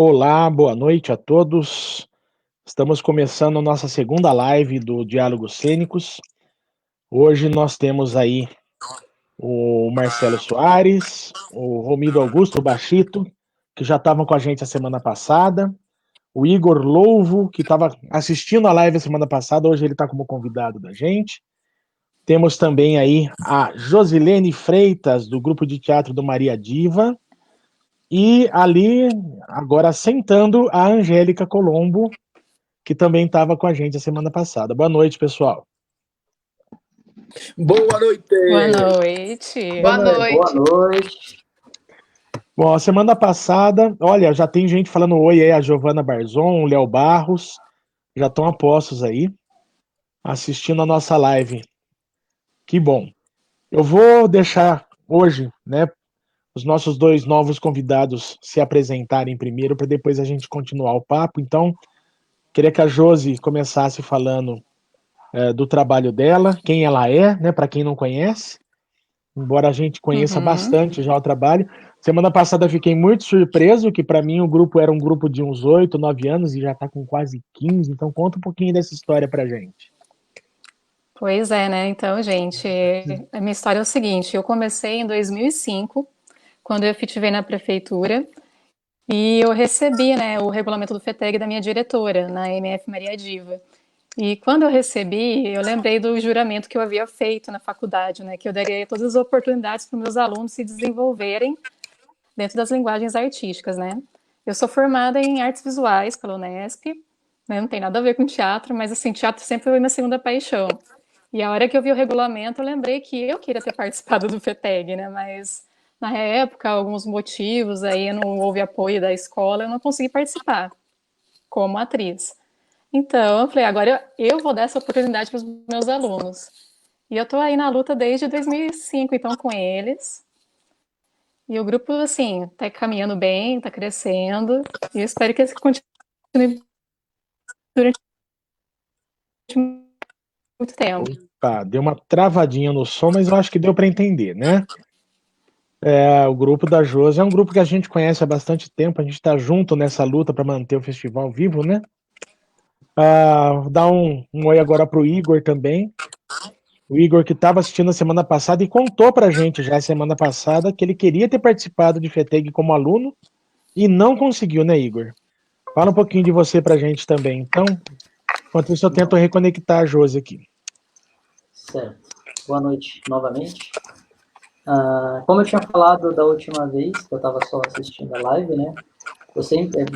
Olá, boa noite a todos. Estamos começando nossa segunda live do Diálogos Cênicos. Hoje nós temos aí o Marcelo Soares, o Romildo Augusto, o Bachito, que já estavam com a gente a semana passada, o Igor Louvo, que estava assistindo a live a semana passada, hoje ele está como convidado da gente. Temos também aí a Josilene Freitas, do grupo de teatro do Maria Diva. E ali, agora sentando, a Angélica Colombo, que também estava com a gente a semana passada. Boa noite, pessoal. Boa noite! Boa noite! Boa noite! Boa noite! Bom, a semana passada, olha, já tem gente falando oi aí, a Giovana Barzon, o Léo Barros, já estão apostos aí, assistindo a nossa live. Que bom. Eu vou deixar hoje, né, os nossos dois novos convidados se apresentarem primeiro, para depois a gente continuar o papo. Então, queria que a Josi começasse falando do trabalho dela, quem ela é, né, para quem não conhece, embora a gente conheça bastante já o trabalho. Semana passada fiquei muito surpreso, que para mim o grupo era um grupo de uns 8, 9 anos e já está com quase 15, então conta um pouquinho dessa história pra gente. Pois é, né? Então, gente, a minha história é o seguinte, eu comecei em 2005, quando eu efetivei na prefeitura, e eu recebi, né, o regulamento do FETEG da minha diretora, na MF Maria Diva. E quando eu recebi, eu lembrei do juramento que eu havia feito na faculdade, né, que eu daria todas as oportunidades para os meus alunos se desenvolverem dentro das linguagens artísticas, né. Eu sou formada em artes visuais pela Unesp, né, não tem nada a ver com teatro, mas assim, teatro sempre foi minha segunda paixão. E a hora que eu vi o regulamento, eu lembrei que eu queria ter participado do FETEG, né, mas na época, alguns motivos, aí não houve apoio da escola, eu não consegui participar como atriz. Então, eu falei, agora eu vou dar essa oportunidade para os meus alunos. E eu tô aí na luta desde 2005, então, com eles. E o grupo, assim, tá caminhando bem, tá crescendo. E eu espero que continue durante muito tempo. Opa, deu uma travadinha no som, mas eu acho que deu para entender, né? O grupo da Josi é um grupo que a gente conhece há bastante tempo, a gente está junto nessa luta para manter o festival vivo, né? Dar um oi agora pro Igor também. O Igor que estava assistindo a semana passada e contou pra gente já a semana passada que ele queria ter participado de FETEG como aluno e não conseguiu, né, Igor? Fala um pouquinho de você pra gente também. Então, enquanto isso eu tento reconectar a Josi aqui. Certo. Boa noite novamente. Como eu tinha falado da última vez, que eu estava só assistindo a live, né?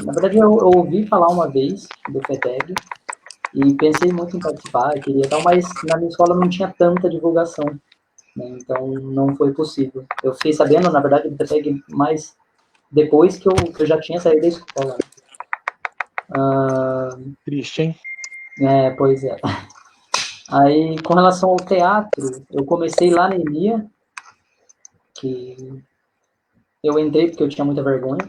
Na verdade, eu ouvi falar uma vez do FETEG e pensei muito em participar, queria tal, mas na minha escola não tinha tanta divulgação, né? Então não foi possível. Eu fiquei sabendo, na verdade, do FETEG mais depois que eu já tinha saído da escola. Triste, hein? Pois é. Aí, com relação ao teatro, eu comecei lá na EMIA, que eu entrei porque eu tinha muita vergonha,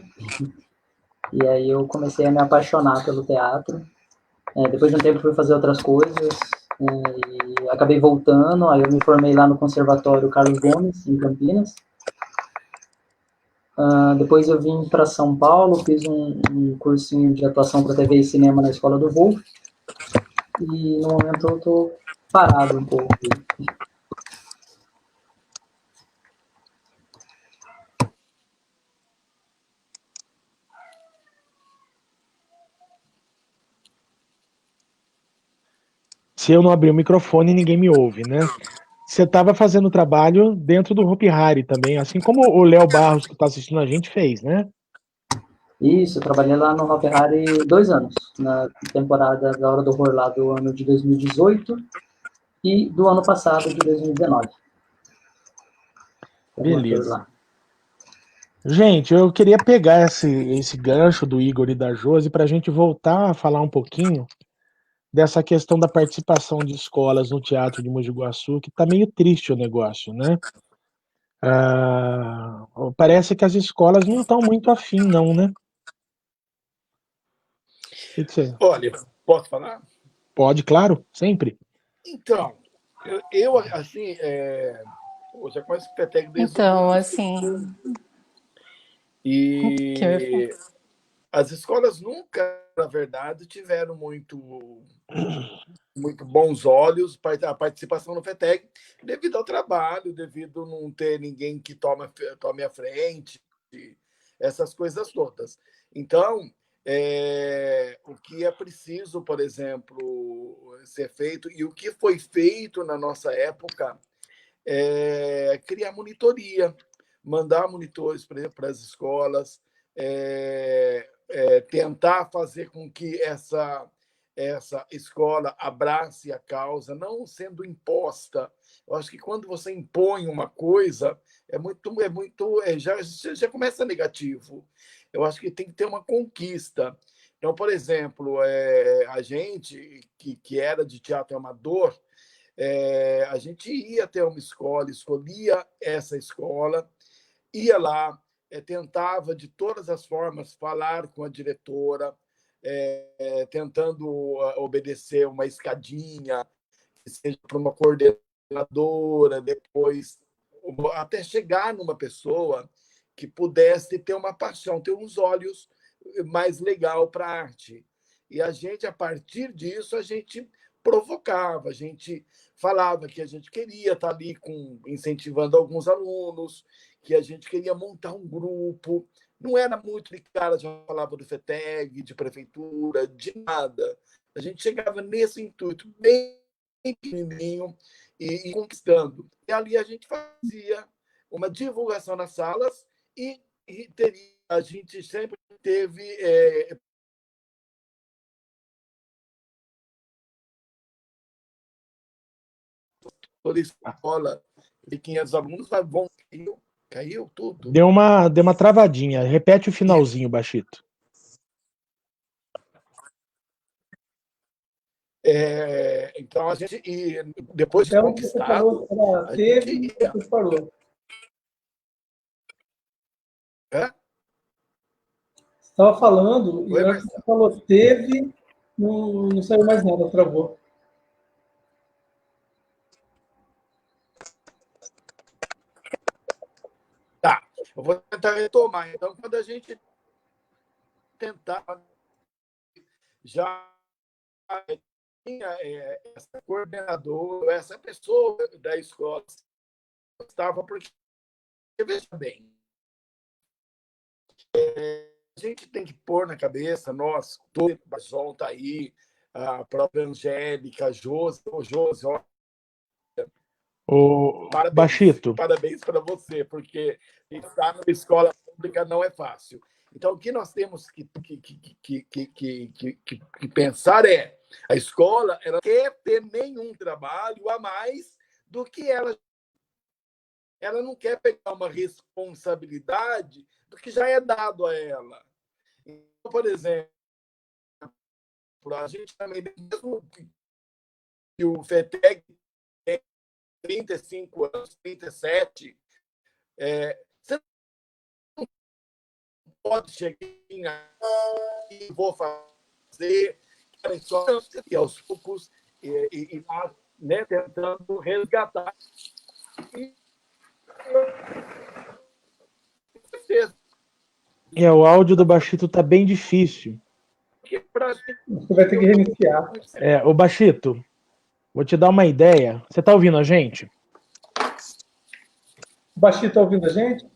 e aí eu comecei a me apaixonar pelo teatro. Depois de um tempo fui fazer outras coisas, e acabei voltando, aí eu me formei lá no Conservatório Carlos Gomes, em Campinas. Depois eu vim para São Paulo, fiz um cursinho de atuação para TV e cinema na Escola do Wolf, e no momento eu estou parado um pouco. Se eu não abrir o microfone, ninguém me ouve, né? Você estava fazendo trabalho dentro do Hopi Hari também, assim como o Léo Barros, que está assistindo a gente, fez, né? Isso, eu trabalhei lá no Hopi Hari 2 anos, na temporada da Hora do Horror lá do ano de 2018 e do ano passado, de 2019. Beleza. Gente, eu queria pegar esse gancho do Igor e da Josi para a gente voltar a falar um pouquinho dessa questão da participação de escolas no Teatro de Mogi Guaçu, que está meio triste o negócio, né? Parece que as escolas não estão muito afim, não, né? O que você... Olha, posso falar? Pode, claro, sempre. Então, eu assim, eu já conheço o FETEG desde Então, o assim... E as escolas nunca, na verdade, tiveram muito bons olhos para a participação no FETEC, devido ao trabalho, devido a não ter ninguém que tome a frente, essas coisas todas. Então, o que é preciso, por exemplo, ser feito, e o que foi feito na nossa época, é criar monitoria, mandar monitores para as escolas, tentar fazer com que essa escola abrace a causa, não sendo imposta. Eu acho que quando você impõe uma coisa, já começa negativo. Eu acho que tem que ter uma conquista. Então, por exemplo, a gente que era de teatro amador, a gente ia até uma escola, escolhia essa escola, ia lá, tentava de todas as formas falar com a diretora, tentando obedecer uma escadinha, que seja para uma coordenadora, depois até chegar numa pessoa que pudesse ter uma paixão, ter uns olhos mais legal para a arte. E a gente, a partir disso, a gente provocava, a gente falava que a gente queria estar ali incentivando alguns alunos, que a gente queria montar um grupo. Não era muito de cara, já falava do FETEG, de prefeitura, de nada. A gente chegava nesse intuito, bem pequenininho, e conquistando. E ali a gente fazia uma divulgação nas salas e a gente sempre teve toda escola de 500 alunos, caiu tudo. Deu uma travadinha. Repete o finalzinho, Bachito. Então, a gente, depois de conquistado, a gente ia. Parou. Estava falando, e antes você falou teve, não saiu mais nada, travou. Tá, eu vou tentar retomar. Então, quando a gente tentava, já tinha essa coordenadora, essa pessoa da escola, estava porque, veja bem, a gente tem que pôr na cabeça, nós, todo o Bazol está aí, a própria Angélica, Josi, parabéns, Bachito. parabéns para você, porque estar na escola pública não é fácil. Então, o que nós temos que pensar é a escola ela não quer ter nenhum trabalho a mais do que ela não quer pegar uma responsabilidade do que já é dado a ela. Então, por exemplo, a gente também, mesmo que o FETEG tem 35 anos, 37, você não pode chegar e vou fazer e aos poucos e né, tentando resgatar. O áudio do Bachito tá bem difícil. Você vai ter que reiniciar. Ô Bachito, vou te dar uma ideia. Você tá ouvindo a gente? O Bachito tá ouvindo a gente?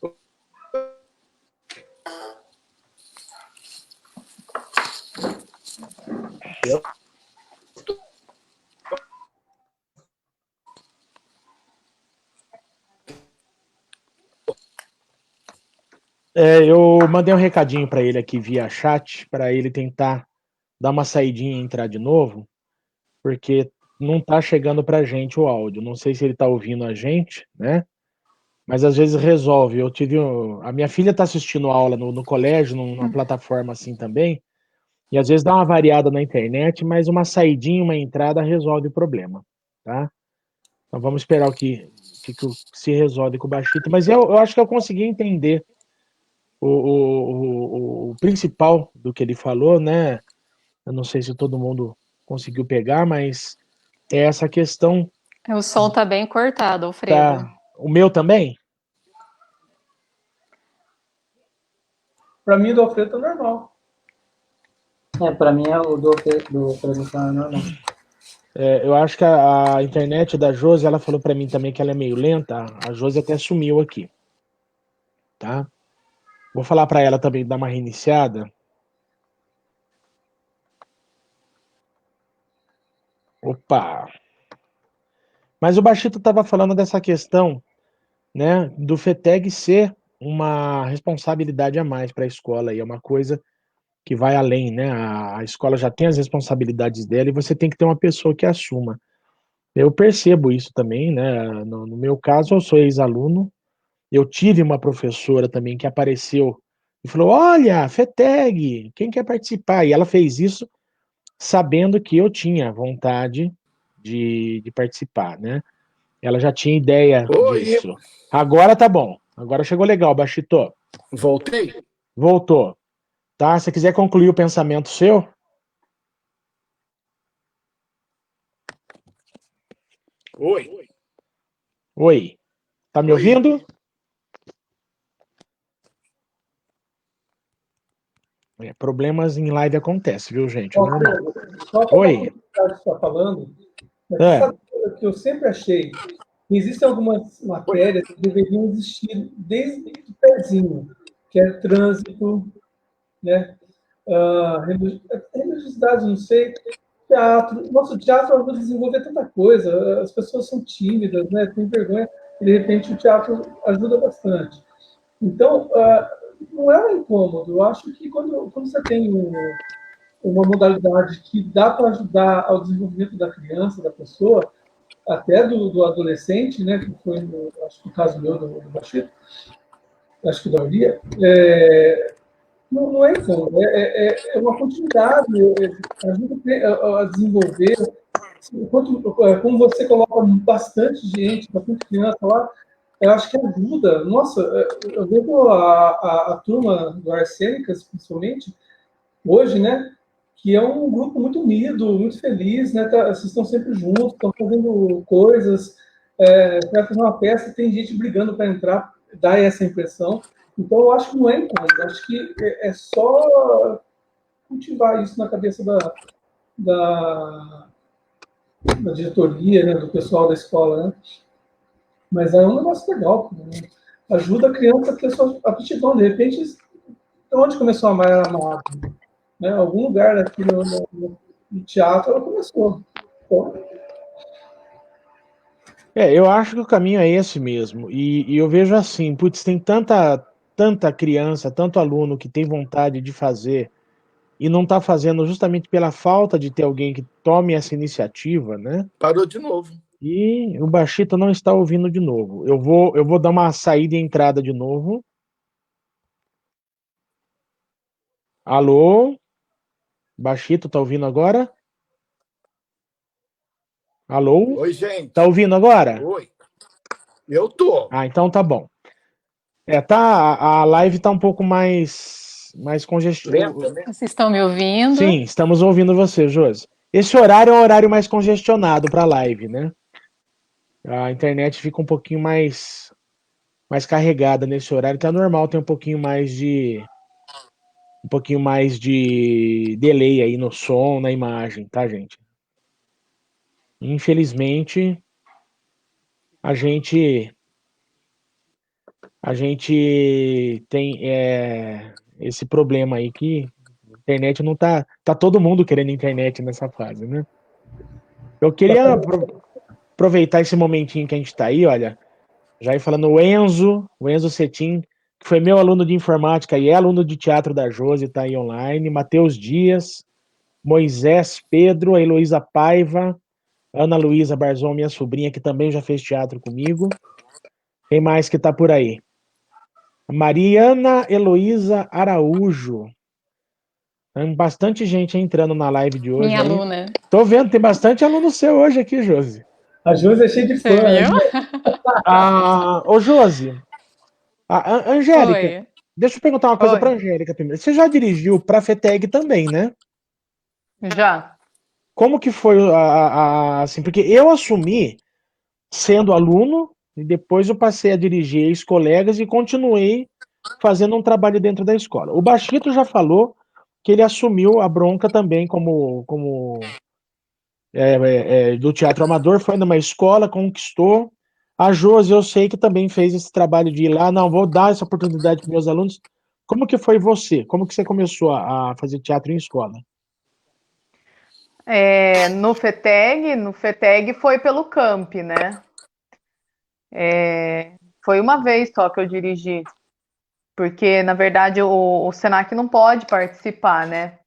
Eu mandei um recadinho para ele aqui via chat, para ele tentar dar uma saidinha e entrar de novo, porque não tá chegando pra gente o áudio. Não sei se ele tá ouvindo a gente, né? Mas às vezes resolve. A minha filha tá assistindo aula no colégio, numa plataforma assim também, e às vezes dá uma variada na internet, mas uma saidinha, uma entrada resolve o problema, tá? Então vamos esperar o que se resolve com o Bachito. Mas eu acho que eu consegui entender o principal do que ele falou, né? Eu não sei se todo mundo conseguiu pegar, mas é essa questão. O som tá bem cortado, Alfredo. O meu também? Para mim, do Alfredo tá normal. Para mim é o do presencial normal. Eu acho que a internet da Josi, ela falou para mim também que ela é meio lenta. A Josi até sumiu aqui, tá? Vou falar para ela também dar uma reiniciada. Opa! Mas o Bachito estava falando dessa questão, né, do FETEG ser uma responsabilidade a mais para a escola, e é uma coisa que vai além, né? A escola já tem as responsabilidades dela e você tem que ter uma pessoa que assuma. Eu percebo isso também, né? No meu caso, eu sou ex-aluno, eu tive uma professora também que apareceu e falou: Olha, FETEG, quem quer participar? E ela fez isso sabendo que eu tinha vontade de participar, né? Ela já tinha ideia Oi, disso. Agora tá bom. Agora chegou legal, Bachito. voltei? Voltou. Tá? Se quiser concluir o pensamento seu. Oi. Oi. Tá me Oi. ouvindo? Problemas em live acontecem, viu, gente? É normal. Só para Oi. complementar o que você está falando, mas É. sabe o que eu sempre achei? Existem algumas matérias que deveriam existir desde o pezinho, que é trânsito, né? Religiosidade, não sei, teatro. Nosso teatro ajuda a desenvolver tanta coisa. As pessoas são tímidas, né? Têm vergonha. E, de repente, o teatro ajuda bastante. Então, não é um incômodo. Eu acho que quando você tem uma modalidade que dá para ajudar ao desenvolvimento da criança, da pessoa, até do adolescente, né, que foi, acho que o caso meu, do Bachir, acho que da Auria, não é incômodo, é uma continuidade, ajuda a desenvolver. Como você coloca bastante gente, bastante criança lá, eu acho que ajuda. Nossa, eu vejo a turma do Arcênicas, principalmente, hoje, né, que é um grupo muito unido, muito feliz, né, vocês estão sempre juntos, estão fazendo coisas, vai fazer uma peça, tem gente brigando para entrar, dá essa impressão. Então, eu acho que não é incômodo, acho que é só cultivar isso na cabeça da diretoria, né, do pessoal da escola, né? Mas é um negócio legal, né? Ajuda a criança a ter sua aptidão. De repente, onde começou a amar a né? Algum lugar aqui no teatro ela começou. Então, Eu acho que o caminho é esse mesmo. E eu vejo assim, putz, tem tanta criança, tanto aluno que tem vontade de fazer e não está fazendo justamente pela falta de ter alguém que tome essa iniciativa, né? Parou de novo. E o Bachito não está ouvindo de novo. Eu vou dar uma saída e entrada de novo. Alô? Bachito, tá ouvindo agora? Alô? Oi, gente. Tá ouvindo agora? Oi. Eu tô. Então tá bom. A live tá um pouco mais congestionada. Lenta, né? Vocês estão me ouvindo? Sim, estamos ouvindo você, Josi. Esse horário é um horário mais congestionado para live, né? A internet fica um pouquinho mais carregada nesse horário, então é normal ter um pouquinho mais de delay aí no som, na imagem, tá, gente? Infelizmente, a gente tem esse problema aí que a internet não tá todo mundo querendo internet nessa fase, né? Eu queria aproveitar esse momentinho que a gente tá aí, olha, já ir falando o Enzo Cetim, que foi meu aluno de informática e é aluno de teatro da Josi, tá aí online, Matheus Dias, Moisés Pedro, a Heloísa Paiva, Ana Luísa Barzon, minha sobrinha, que também já fez teatro comigo. Quem mais que tá por aí? Mariana Heloísa Araújo. Tem bastante gente entrando na live de hoje. Minha aí. aluna. Tô vendo, tem bastante aluno seu hoje aqui, Josi. a Josi é cheia de Você fã. viu? Né? Ô, Josi, a Angélica, Oi. deixa eu perguntar uma coisa Oi. pra Angélica primeiro. Você já dirigiu pra FETEG também, né? Já. Como que foi assim? Porque eu assumi sendo aluno e depois eu passei a dirigir ex-colegas e continuei fazendo um trabalho dentro da escola. O Bachito já falou que ele assumiu a bronca também do teatro amador, foi numa escola, conquistou. A Josi, eu sei que também fez esse trabalho de ir lá, não, vou dar essa oportunidade para meus alunos. Como que foi você? Como que você começou a fazer teatro em escola? No FETEG foi pelo Camp, né? Foi uma vez só que eu dirigi, porque na verdade o Senac não pode participar, né?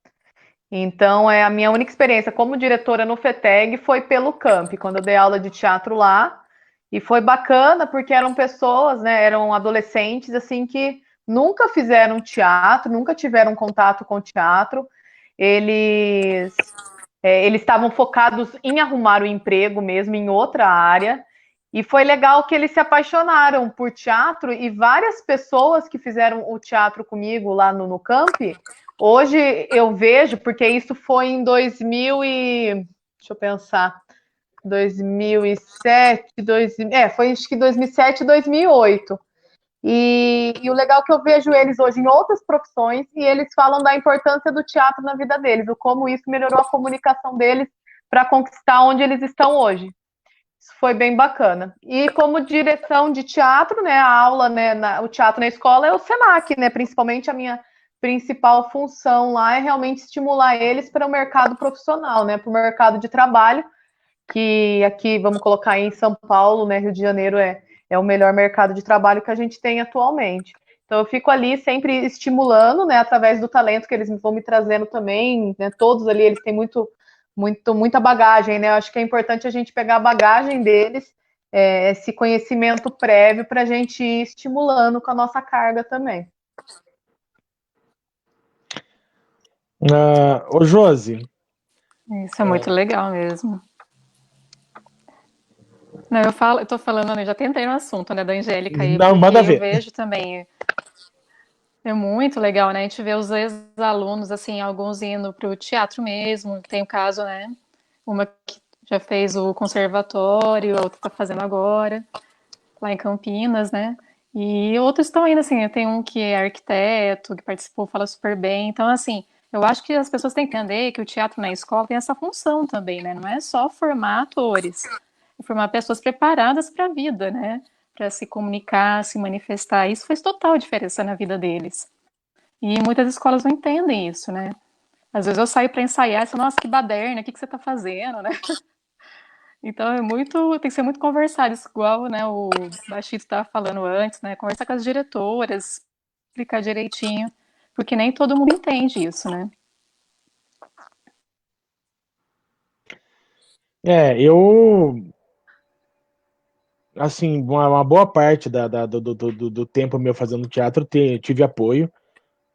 Então a minha única experiência como diretora no FETEG foi pelo Camp, quando eu dei aula de teatro lá, e foi bacana porque eram pessoas, né? Eram adolescentes assim que nunca fizeram teatro, nunca tiveram contato com teatro. Eles estavam focados em arrumar o emprego mesmo em outra área. E foi legal que eles se apaixonaram por teatro e várias pessoas que fizeram o teatro comigo lá no Camp, hoje eu vejo, porque isso foi em 2000 e... deixa eu pensar, 2007, foi acho que 2007, 2008. E o legal é que eu vejo eles hoje em outras profissões e eles falam da importância do teatro na vida deles, o como isso melhorou a comunicação deles para conquistar onde eles estão hoje. Isso foi bem bacana. E como direção de teatro, né, a aula, né, o teatro na escola é o Senac, né, principalmente a minha principal função lá é realmente estimular eles para o mercado profissional, né, para o mercado de trabalho, que aqui, vamos colocar aí em São Paulo, né, Rio de Janeiro é o melhor mercado de trabalho que a gente tem atualmente. Então eu fico ali sempre estimulando, né, através do talento que eles vão me trazendo também, né, todos ali eles têm muita bagagem, né? Eu acho que é importante a gente pegar a bagagem deles, esse conhecimento prévio para a gente ir estimulando com a nossa carga também. Ô Josi. Isso é muito legal mesmo. Não, eu tô falando, né, já tentei no assunto, né, da Angélica aí, Não, porque manda eu ver. vejo também, é muito legal, né, a gente vê os ex-alunos, assim, alguns indo pro teatro mesmo, tem o caso, né, uma que já fez o conservatório, a outra tá fazendo agora, lá em Campinas, né, e outros estão indo, assim, tem um que é arquiteto, que participou, fala super bem, então, assim, eu acho que as pessoas têm que entender que o teatro na escola tem essa função também, né, não é só formar atores, formar pessoas preparadas para a vida, né? Para se comunicar, se manifestar. Isso faz total diferença na vida deles. E muitas escolas não entendem isso, né? Às vezes eu saio para ensaiar e falo, nossa, que baderna, o que você está fazendo, né? Então tem que ser muito conversado, isso igual, né, o Bachito estava falando antes, né? Conversar com as diretoras, explicar direitinho, porque nem todo mundo entende isso, né? Eu assim, uma boa parte do tempo meu fazendo teatro, tive apoio.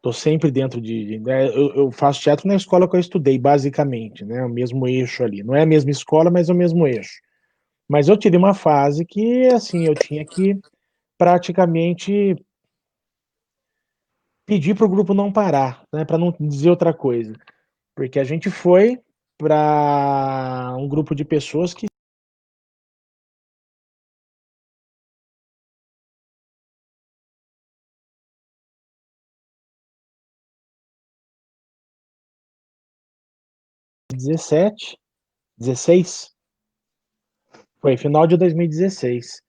Tô sempre dentro né, eu faço teatro na escola que eu estudei, basicamente, né? O mesmo eixo ali. Não é a mesma escola, mas é o mesmo eixo. Mas eu tive uma fase que, assim, eu tinha que praticamente pedir para o grupo não parar, né? Para não dizer outra coisa. Porque a gente foi para um grupo de pessoas que 17, 16, foi final de 2016.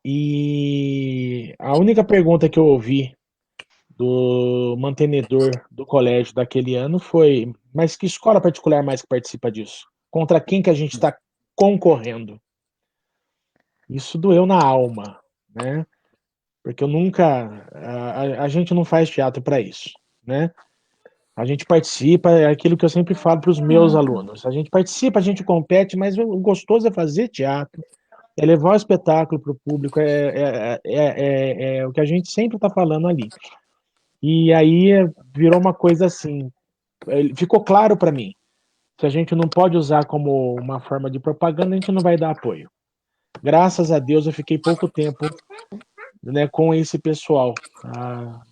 E a única pergunta que eu ouvi do mantenedor do colégio daquele ano foi: mas que escola particular mais que participa disso? Contra quem que a gente está concorrendo? Isso doeu na alma, né? Porque eu nunca, a gente não faz teatro para isso, né? A gente participa, é aquilo que eu sempre falo para os meus alunos. A gente participa, a gente compete, mas o gostoso é fazer teatro, é levar o espetáculo para o público, é o que a gente sempre está falando ali. E aí virou uma coisa assim, ficou claro para mim que a gente não pode usar como uma forma de propaganda, a gente não vai dar apoio. Graças a Deus eu fiquei pouco tempo, né, com esse pessoal.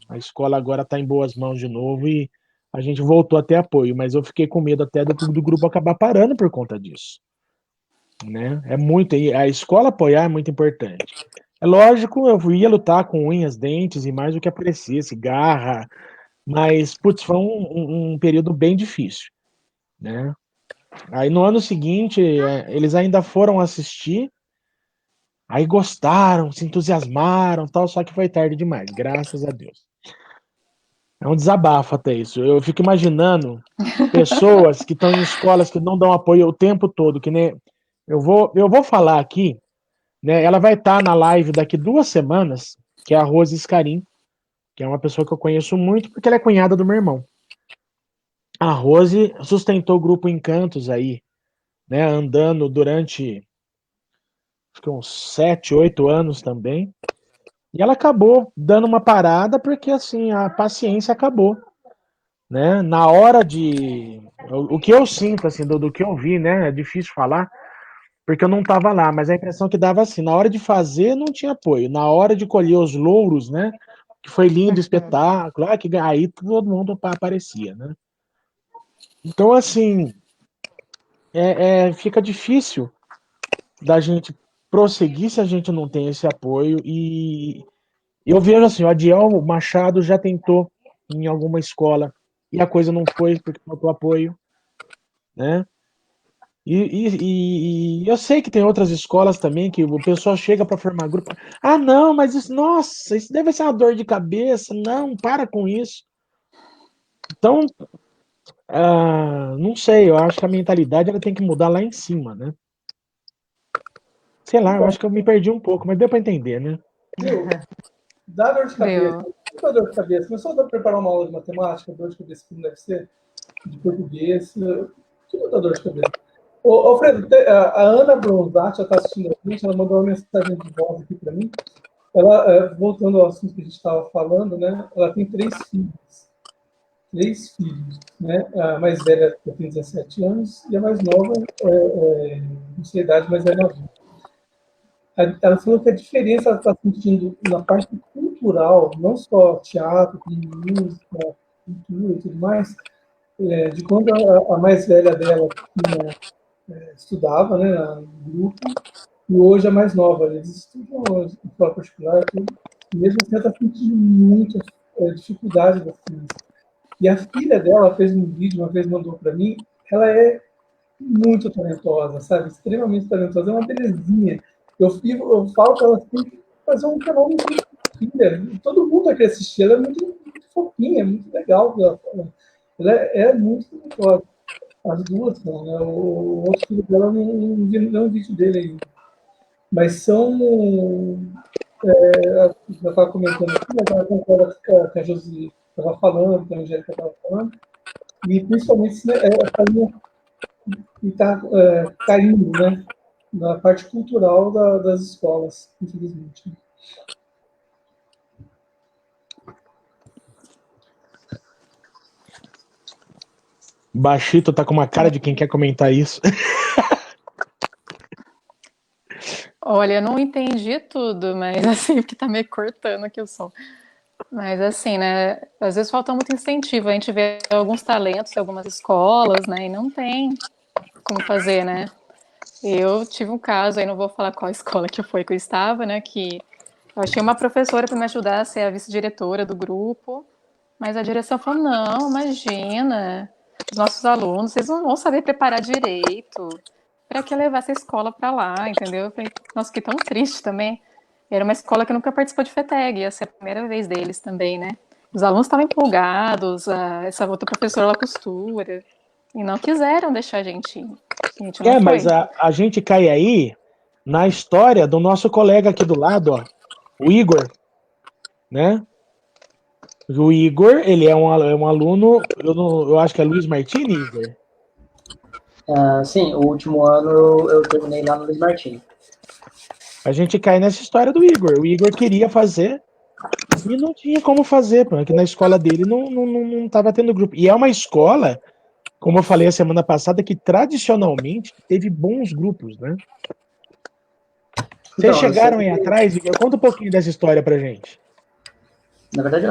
A escola agora está em boas mãos de novo e a gente voltou a ter apoio, mas eu fiquei com medo até do grupo acabar parando por conta disso. Né? A escola apoiar é muito importante. É lógico, eu ia lutar com unhas, dentes e mais o que aparecesse, garra, Mas, putz, foi um período bem difícil, né? Aí no ano seguinte, eles ainda foram assistir, aí gostaram, se entusiasmaram, tal, só que foi tarde demais, graças a Deus. É um desabafo até isso. Eu fico imaginando pessoas que estão em escolas que não dão apoio o tempo todo, que nem eu vou falar aqui, né? Ela vai estar na live daqui 2 semanas, que é a Rose Scarim, que é uma pessoa que eu conheço muito, porque ela é cunhada do meu irmão. A Rose sustentou o grupo Encantos aí, né? Andando durante acho que uns 7, 8 anos também. E ela acabou dando uma parada porque assim a paciência acabou, né? Na hora de o que eu sinto assim do que eu vi, né? É difícil falar porque eu não estava lá, mas a impressão que dava assim, na hora de fazer não tinha apoio, na hora de colher os louros, né? Que foi lindo o espetáculo, que aí todo mundo aparecia, né? Então assim fica difícil da gente prosseguir se a gente não tem esse apoio e eu vejo assim, o Adiel Machado já tentou em alguma escola e a coisa não foi porque faltou apoio, né? E eu sei que tem outras escolas também que o pessoal chega para formar grupo. Ah, não, mas isso, nossa, isso deve ser uma dor de cabeça. Não, para com isso. Então, não sei, eu acho que a mentalidade ela tem que mudar lá em cima, né? Sei lá, eu Então, acho que eu me perdi um pouco, mas deu para entender, né? viu? Dá dor de cabeça. Deu. Não dor de cabeça. Começou a preparar uma aula de matemática, dor de cabeça que não deve ser, de português, tudo dá dor de cabeça. Ô, Alfredo, a Ana Bronzatti já está assistindo a gente, ela mandou uma mensagem de voz aqui para mim. Ela, voltando ao assunto que a gente estava falando, né? Ela tem 3 filhos. 3 filhos, né? A mais velha tem 17 anos e a mais nova, não sei a idade, mas é novinha. Ela falou que a diferença ela está sentindo na parte cultural, não só teatro, música, cultura e tudo mais, de quando a mais velha dela tinha, estudava, né, no grupo, e hoje a mais nova. Eles estudam em escola particular, tudo, e mesmo assim ela está sentindo muita dificuldade das crianças. E a filha dela fez um vídeo, uma vez mandou para mim, ela é muito talentosa, sabe? Extremamente talentosa, é uma belezinha. Eu falo para ela assim, tem que fazer um canal no YouTube, filha. Todo mundo vai querer assistir, ela é muito fofinha, é muito legal. Ela é muito talentosa. As duas são, né? O outro filho dela não vi nenhum vídeo dele ainda. Mas são. Já estava comentando aqui, mas ela concorda com a Josi estava falando, que a Angélica estava falando, e principalmente essa linha que está caindo, né, na parte cultural das escolas, infelizmente. Baixito tá com uma cara de quem quer comentar isso. Olha, eu não entendi tudo, mas assim, porque tá meio cortando aqui o som. Mas assim, né? Às vezes falta muito incentivo. A gente vê alguns talentos em algumas escolas, né? E não tem como fazer, né? Eu tive um caso, aí não vou falar qual escola que foi que eu estava, né? Que eu achei uma professora para me ajudar a ser a vice-diretora do grupo, mas a direção falou: não, imagina, os nossos alunos, vocês não vão saber preparar direito. Para que levar essa escola para lá, entendeu? Eu falei, nossa, que tão triste também. Era uma escola que nunca participou de FETEG, ia ser a primeira vez deles também, né? Os alunos estavam empolgados, essa outra professora ela costura, e não quiseram deixar a gente ir. A gente não Mas foi. a gente cai aí na história do nosso colega aqui do lado, ó, o Igor, né? O Igor, ele é um aluno, eu acho que é Luiz Martini, Igor? Sim, o último ano eu terminei lá no Luiz Martins. A gente cai nessa história do Igor. O Igor queria fazer e não tinha como fazer, porque na escola dele não estava tendo grupo. E é uma escola, como eu falei a semana passada, que tradicionalmente teve bons grupos, né? Vocês Então, chegaram aí atrás, Igor? Conta um pouquinho dessa história pra gente. na verdade,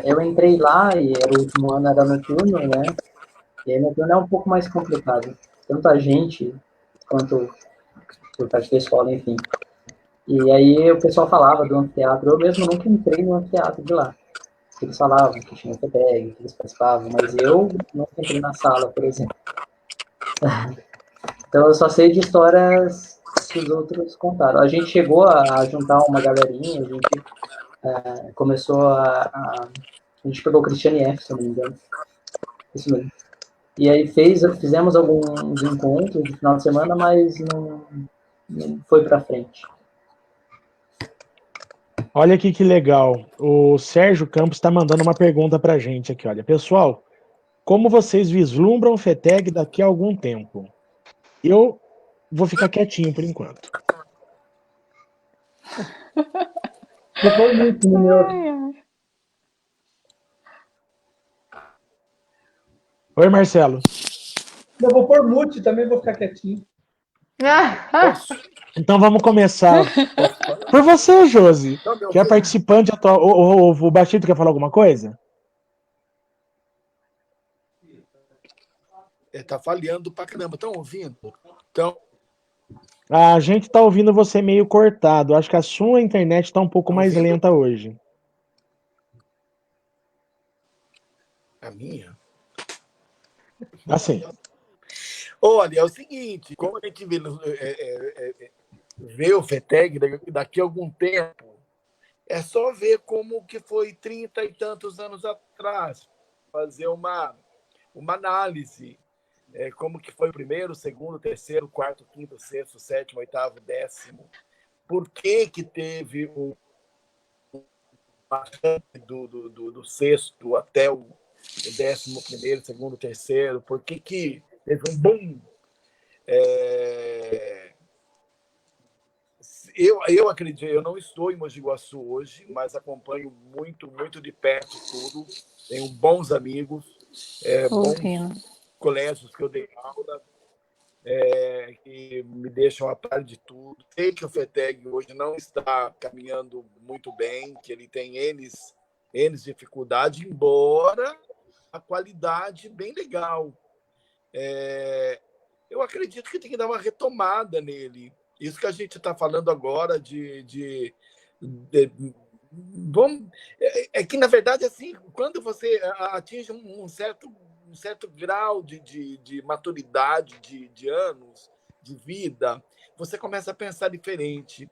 eu entrei lá e era o último ano, era noturno, né? E aí noturno é um pouco mais complicado. Tanto a gente, quanto por parte da escola, enfim. E aí o pessoal falava do anfiteatro. Eu mesmo nunca entrei no anfiteatro de lá. que eles falavam, que tinha FETEG, que eles participavam, mas eu não entrei na sala, por exemplo. Então eu só sei de histórias que os outros contaram. A gente chegou a juntar uma galerinha, a gente começou a gente pegou o Christiane F, se não me engano. Isso mesmo. E aí fizemos alguns encontros de final de semana, mas não foi para frente. Olha aqui que legal. O Sérgio Campos está mandando uma pergunta para a gente aqui. Olha, pessoal, como vocês vislumbram o FETEG daqui a algum tempo? Eu vou ficar quietinho por enquanto. Vou pôr muito no meu. Oi, Marcelo. Eu vou pôr mute também, vou ficar quietinho. Posso? Então vamos começar. Posso falar? Por você, Josi, Estão me que é ouvindo? participante atual. O Baixito quer falar alguma coisa? Tá falhando pra caramba. Estão ouvindo? Então, A gente está ouvindo você meio cortado. Acho que a sua internet está um pouco estão mais ouvindo? lenta hoje. A minha? Assim. Olha, é o seguinte, como a gente vê o FETEG daqui a algum tempo, é só ver como que foi 30 e tantos anos atrás, fazer uma análise, como que foi o primeiro, segundo, terceiro, quarto, quinto, sexto, sétimo, oitavo, décimo. Por que teve o do sexto até o 11º, segundo, terceiro? Por que teve um boom? Eu acredito, eu não estou em Mogi Guaçu hoje, mas acompanho muito, muito de perto tudo. Tenho bons amigos, bons colégios que eu dei aula, que me deixam a par de tudo. Sei que o FETEG hoje não está caminhando muito bem, que ele tem N dificuldades, embora a qualidade bem legal. Eu acredito que tem que dar uma retomada nele. Isso que a gente está falando agora vamos, que, na verdade, assim, quando você atinge um certo grau de maturidade de anos de vida, você começa a pensar diferente.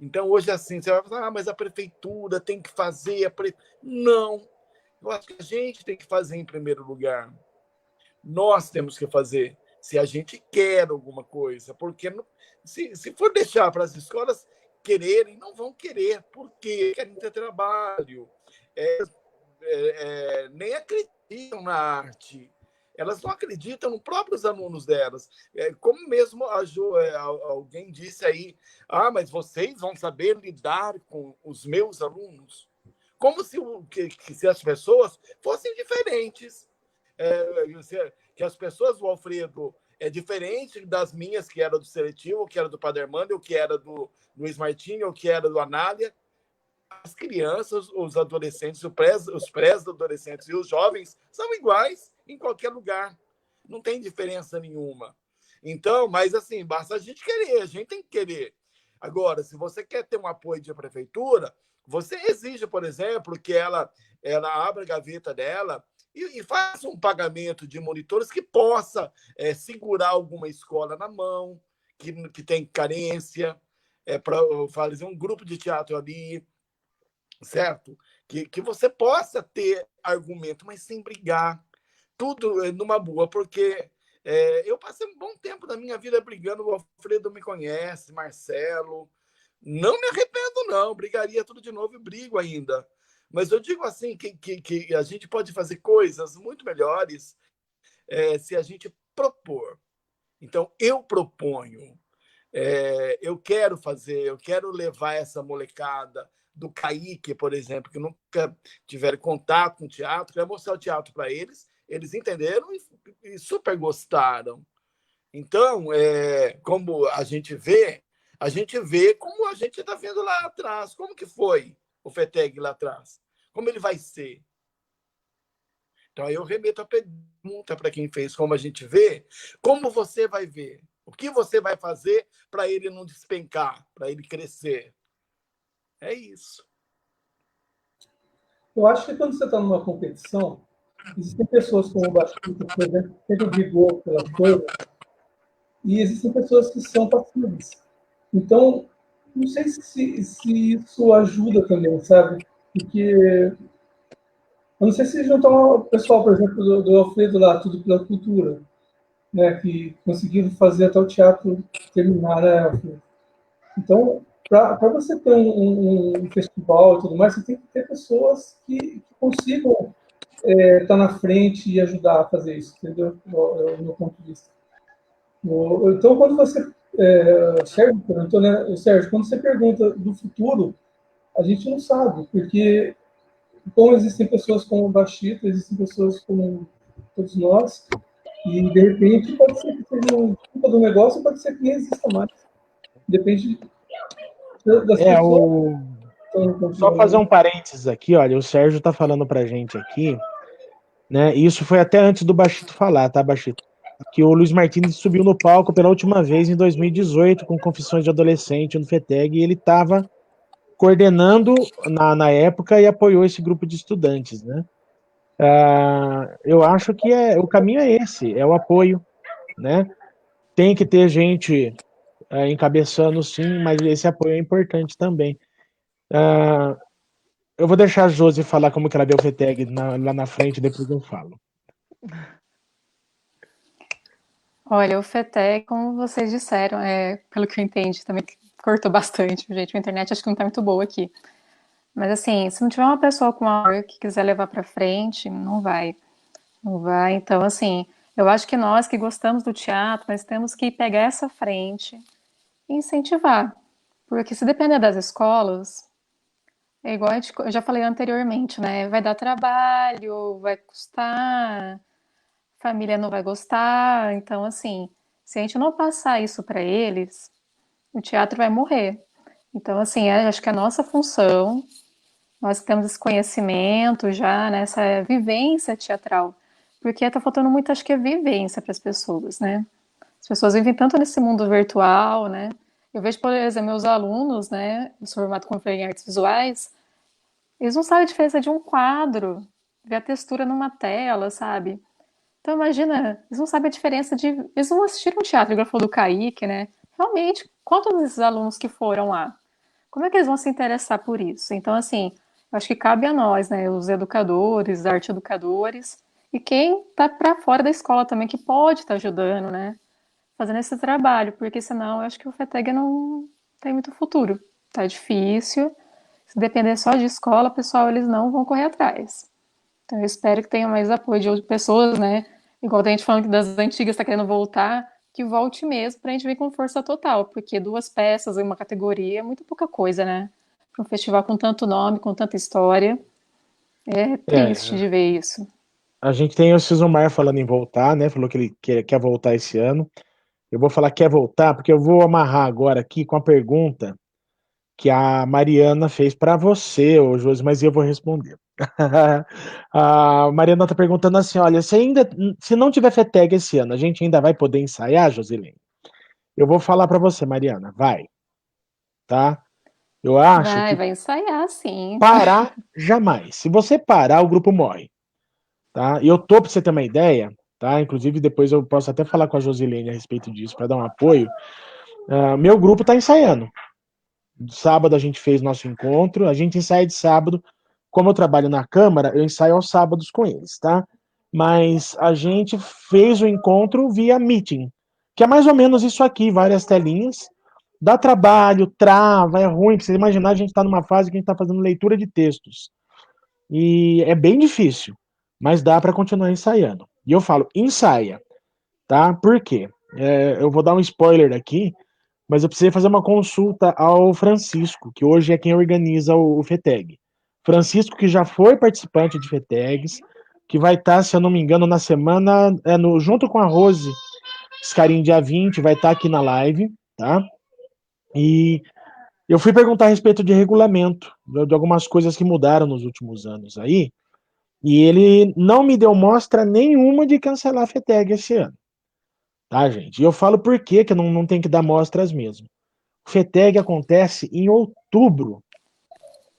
Então, hoje, assim, você vai falar, mas a prefeitura tem que fazer. Não. Eu acho que a gente tem que fazer em primeiro lugar. Nós temos que fazer, se a gente quer alguma coisa. Porque se for deixar para as escolas quererem, não vão querer, porque querem ter trabalho, nem acreditam na arte. Elas não acreditam nos próprios alunos delas. Como mesmo alguém disse aí, mas vocês vão saber lidar com os meus alunos? Como se as pessoas fossem diferentes. Que as pessoas do Alfredo é diferente das minhas, que era do Seletivo, que era do Padre Armando, ou que era do Luiz Martins, ou que era do Anália. As crianças, os adolescentes, os pré-adolescentes e os jovens são iguais em qualquer lugar. Não tem diferença nenhuma. Então, mas assim, basta a gente querer, a gente tem que querer. Agora, se você quer ter um apoio de prefeitura, você exige, por exemplo, que ela abra a gaveta dela e faça um pagamento de monitores que possa segurar alguma escola na mão, que tem carência, para fazer um grupo de teatro ali, certo? Que você possa ter argumento, mas sem brigar. Tudo numa boa, porque eu passei um bom tempo da minha vida brigando, o Alfredo me conhece, Marcelo. Não me arrependo, não. Brigaria tudo de novo e brigo ainda. Mas eu digo assim, que a gente pode fazer coisas muito melhores se a gente propor. Então, eu proponho. Eu quero fazer, eu quero levar essa molecada do Kaique, por exemplo, que nunca tiveram contato com teatro, quero mostrar o teatro para eles, eles entenderam e super gostaram. Então, como a gente vê como a gente está vendo lá atrás. Como que foi o FETEG lá atrás? Como ele vai ser? Então, aí eu remeto a pergunta para quem fez, como a gente vê, como você vai ver? O que você vai fazer para ele não despencar, para ele crescer? É isso. Eu acho que quando você está numa competição, existem pessoas como o Baixista, por exemplo, que sempre brigou pelas coisas, e existem pessoas que são passivas. Então, não sei se isso ajuda também, sabe? Porque eu não sei se juntar o pessoal, por exemplo, do Alfredo lá, Tudo pela Cultura, né, que conseguiram fazer até o teatro terminar, né, Alfredo? Então, para você ter um festival e tudo mais, você tem que ter pessoas que consigam estar na frente e ajudar a fazer isso, entendeu? É o meu ponto de vista. Então, quando você. O Sérgio perguntou, né? Sérgio, quando você pergunta do futuro, a gente não sabe, porque como existem pessoas como o Baixita, existem pessoas como todos nós, e de repente pode ser que seja um culpa do negócio, pode ser que nem exista mais. Depende das pessoas que estão Só fazer continuando. um parênteses aqui, olha, o Sérgio tá falando pra gente aqui, né? E isso foi até antes do Baixito falar, tá, Baixito? Que o Luiz Martins subiu no palco pela última vez em 2018 com Confissões de Adolescente no FETEG e ele estava coordenando na época e apoiou esse grupo de estudantes, né? Eu acho que o caminho é esse, é o apoio, né? Tem que ter gente encabeçando, sim, mas esse apoio é importante também. Eu vou deixar a Josi falar como que ela deu o FETEG lá na frente, depois eu falo. Olha, o FETEC, como vocês disseram, pelo que eu entendi, também cortou bastante, gente. A internet acho que não tá muito boa aqui. Mas assim, se não tiver uma pessoa com amor que quiser levar pra frente, não vai. Não vai. Então, assim, eu acho que nós que gostamos do teatro, nós temos que pegar essa frente e incentivar. Porque se depender das escolas, é igual eu já falei anteriormente, né? Vai dar trabalho, vai custar, família não vai gostar. Então, assim, se a gente não passar isso para eles, o teatro vai morrer. Então, assim, acho que a nossa função, nós que temos esse conhecimento já, né, essa vivência teatral, porque está faltando muito, acho que é vivência para as pessoas, né? As pessoas vivem tanto nesse mundo virtual, né? Eu vejo, por exemplo, meus alunos, né, do formato como em artes visuais, eles não sabem a diferença de um quadro, ver a textura numa tela, sabe? Então, imagina, eles não sabem a diferença de. Eles não assistiram teatro, igual falou do Kaique, né? Realmente, quantos desses alunos que foram lá? Como é que eles vão se interessar por isso? Então, assim, eu acho que cabe a nós, né? Os educadores, arte educadores, e quem tá para fora da escola também, que pode estar ajudando, né? Fazendo esse trabalho, porque senão eu acho que o FETEG não tem muito futuro. Tá difícil. Se depender só de escola, pessoal, eles não vão correr atrás. Então eu espero que tenha mais apoio de outras pessoas, né? Igual tem gente falando que das antigas está querendo voltar, que volte mesmo para a gente ver com força total, porque 2 peças em uma categoria é muito pouca coisa, né? Para um festival com tanto nome, com tanta história, é triste É, de ver isso. a gente tem o Cisomar falando em voltar, né? Falou que ele quer voltar esse ano. Eu vou falar que quer voltar, porque eu vou amarrar agora aqui com a pergunta que a Mariana fez para você, ô Josi, mas eu vou responder. A Mariana está perguntando assim: olha, se não tiver FETEG esse ano, a gente ainda vai poder ensaiar, Josilene? Eu vou falar para você, Mariana, vai, tá? Eu acho que Vai ensaiar, sim. parar jamais. Se você parar, o grupo morre, tá? E eu tô para você ter uma ideia, tá? Inclusive depois eu posso até falar com a Josilene a respeito disso para dar um apoio. Meu grupo está ensaiando. Sábado a gente fez nosso encontro, a gente ensaia de sábado. Como eu trabalho na Câmara, eu ensaio aos sábados com eles, tá? Mas a gente fez o encontro via meeting, que é mais ou menos isso aqui, várias telinhas. Dá trabalho, trava, é ruim. Pra você imaginar, a gente está numa fase que a gente está fazendo leitura de textos. E é bem difícil, mas dá para continuar ensaiando. E eu falo, ensaia, tá? Por quê? Eu vou dar um spoiler aqui, mas eu precisei fazer uma consulta ao Francisco, que hoje é quem organiza o FETEG. Francisco, que já foi participante de FETEGs, que vai estar, se eu não me engano, na semana, junto com a Rose Scarim, dia 20, vai estar aqui na live, tá? E eu fui perguntar a respeito de regulamento, de algumas coisas que mudaram nos últimos anos aí, e ele não me deu mostra nenhuma de cancelar a FETEG esse ano, tá, gente? E eu falo por quê que não tem que dar mostras mesmo. O FETEG acontece em outubro.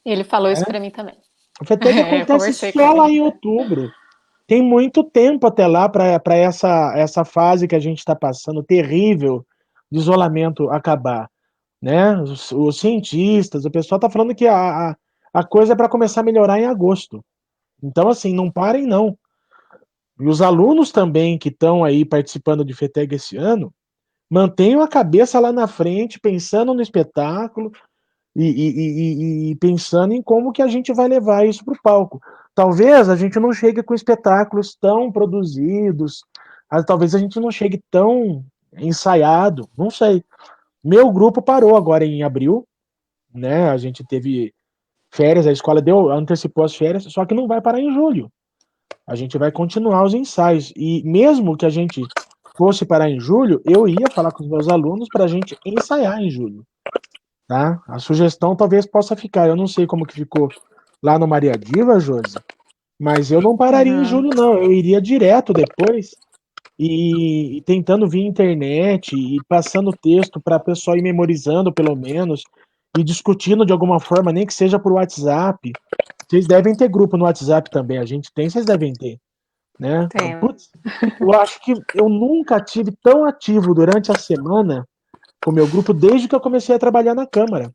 Ele falou isso Né? para mim também. O FETEG Eu acontece conversei com só lá ele. em outubro. Tem muito tempo até lá para essa fase que a gente está passando, terrível, de isolamento acabar, né? Os cientistas, o pessoal está falando que a coisa é para começar a melhorar em agosto. Então, assim, não parem, não. E os alunos também que estão aí participando de FETEG esse ano, mantenham a cabeça lá na frente, pensando no espetáculo e pensando em como que a gente vai levar isso para o palco. Talvez a gente não chegue com espetáculos tão produzidos, talvez a gente não chegue tão ensaiado, não sei. Meu grupo parou agora em abril, né? A gente teve férias, a escola antecipou as férias, só que não vai parar em julho. A gente vai continuar os ensaios. E mesmo que a gente fosse parar em julho, eu ia falar com os meus alunos para a gente ensaiar em julho, tá? A sugestão talvez possa ficar. Eu não sei como que ficou lá no Maria Diva, Josi, mas eu não pararia em Uhum. julho, não. Eu iria direto depois e tentando via internet e passando texto para a pessoa ir memorizando, pelo menos, e discutindo de alguma forma, nem que seja por WhatsApp. Vocês devem ter grupo no WhatsApp também. A gente tem, vocês devem ter, né? Tem. Putz, eu acho que eu nunca tive tão ativo durante a semana com o meu grupo desde que eu comecei a trabalhar na Câmara.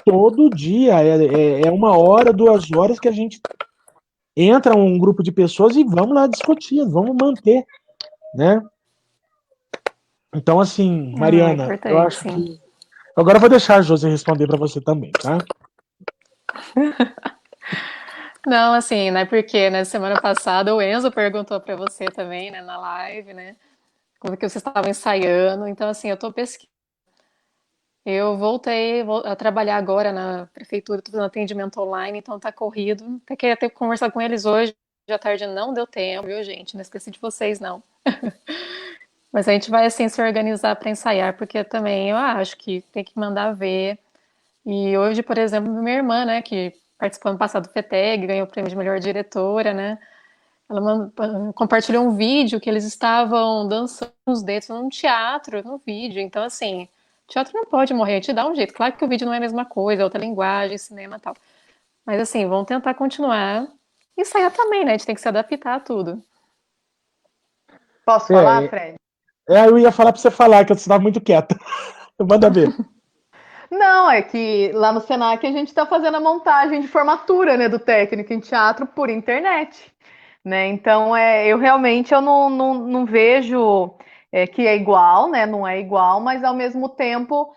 Todo dia é 1 hora, 2 horas que a gente entra um grupo de pessoas e vamos lá discutir, vamos manter, né? Então, assim, Não, é Mariana, eu importante, acho sim. que. Agora eu vou deixar a Josi responder para você também, tá? Não, assim, né? Porque na semana passada o Enzo perguntou para você também, né, na live, né? Como que vocês estavam ensaiando. Então, assim, eu tô pesquisando. Eu voltei a trabalhar agora na prefeitura, tô fazendo atendimento online, então tá corrido. Até queria ter conversado com eles hoje à tarde, não deu tempo, viu, gente? Não esqueci de vocês, não. Mas a gente vai, assim, se organizar para ensaiar, porque também eu acho que tem que mandar ver. E hoje, por exemplo, minha irmã, né, que participou no passado do FETEG, ganhou o prêmio de melhor diretora, né? Ela compartilhou um vídeo que eles estavam dançando os dedos num teatro, no vídeo. Então, assim, teatro não pode morrer, a gente dá um jeito. Claro que o vídeo não é a mesma coisa, é outra linguagem, cinema e tal. Mas, assim, vamos tentar continuar. E ensaiar também, né? A gente tem que se adaptar a tudo. Posso falar, É, Fred? eu ia falar para você falar, que você estava muito quieta. Manda ver. Não, é que lá no Senac a gente está fazendo a montagem de formatura, né, do técnico em teatro por internet, né? Então, eu realmente não vejo que é igual, né? Não é igual, mas ao mesmo tempo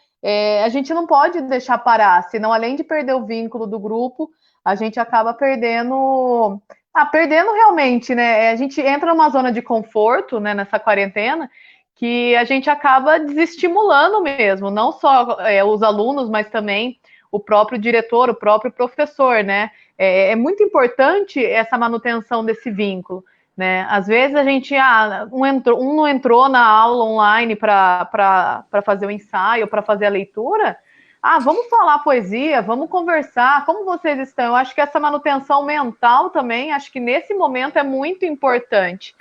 a gente não pode deixar parar, senão além de perder o vínculo do grupo, a gente acaba perdendo realmente, né? A gente entra numa zona de conforto, né, nessa quarentena, que a gente acaba desestimulando mesmo, não só os alunos, mas também o próprio diretor, o próprio professor, né? É muito importante essa manutenção desse vínculo, né? Às vezes a gente, um não entrou na aula online para fazer o ensaio, para fazer a leitura. Vamos falar poesia, vamos conversar, como vocês estão? Eu acho que essa manutenção mental também, acho que nesse momento é muito importante,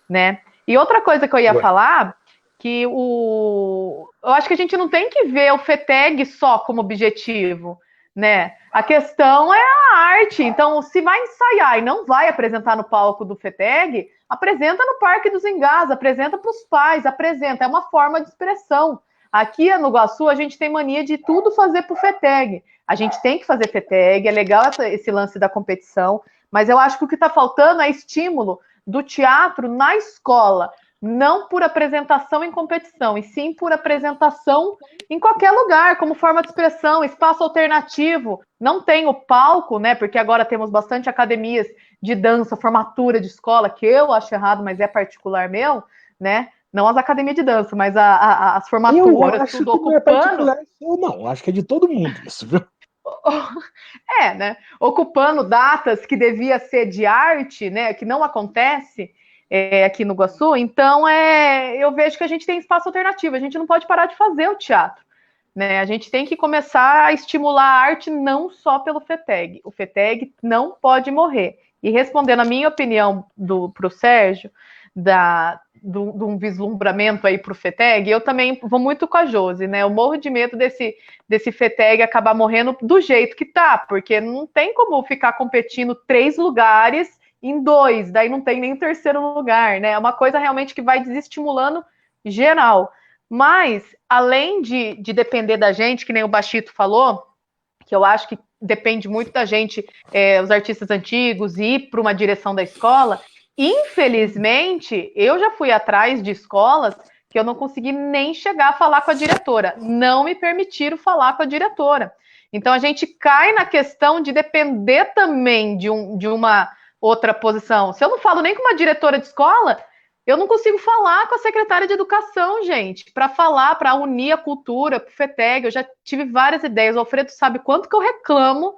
né? E outra coisa que eu ia falar, que eu acho que a gente não tem que ver o FETEG só como objetivo, né? A questão é a arte. Então, se vai ensaiar e não vai apresentar no palco do FETEG, apresenta no Parque dos Engás, apresenta para os pais, apresenta. É uma forma de expressão. Aqui no Iguaçu, a gente tem mania de tudo fazer para o FETEG. A gente tem que fazer FETEG, é legal esse lance da competição, mas eu acho que o que está faltando é estímulo do teatro na escola, não por apresentação em competição, e sim por apresentação em qualquer lugar, como forma de expressão, espaço alternativo. Não tem o palco, né? Porque agora temos bastante academias de dança, formatura de escola, que eu acho errado, mas é particular meu, né? Não as academias de dança, mas as Eu formaturas, acho tudo que não é ocupando. particular seu, não. Acho que é de todo mundo isso, viu? Né? Ocupando datas que devia ser de arte, né? Que não acontece aqui no Iguaçu. Então, eu vejo que a gente tem espaço alternativo. A gente não pode parar de fazer o teatro, né? A gente tem que começar a estimular a arte não só pelo FETEG. O FETEG não pode morrer. E respondendo a minha opinião para o Sérgio, de um vislumbramento aí para o FETEG, eu também vou muito com a Josi, né? Eu morro de medo desse FETEG acabar morrendo do jeito que tá, porque não tem como ficar competindo 3 lugares em 2, daí não tem nem o terceiro lugar, né? É uma coisa realmente que vai desestimulando geral. Mas, além de depender da gente, que nem o Bachito falou, que eu acho que depende muito da gente, os artistas antigos, ir para uma direção da escola. Infelizmente, eu já fui atrás de escolas que eu não consegui nem chegar a falar com a diretora. Não me permitiram falar com a diretora. Então, a gente cai na questão de depender também de uma outra posição. Se eu não falo nem com uma diretora de escola, eu não consigo falar com a secretária de educação, gente, para falar, para unir a cultura, para o FETEG. Eu já tive várias ideias. O Alfredo sabe quanto que eu reclamo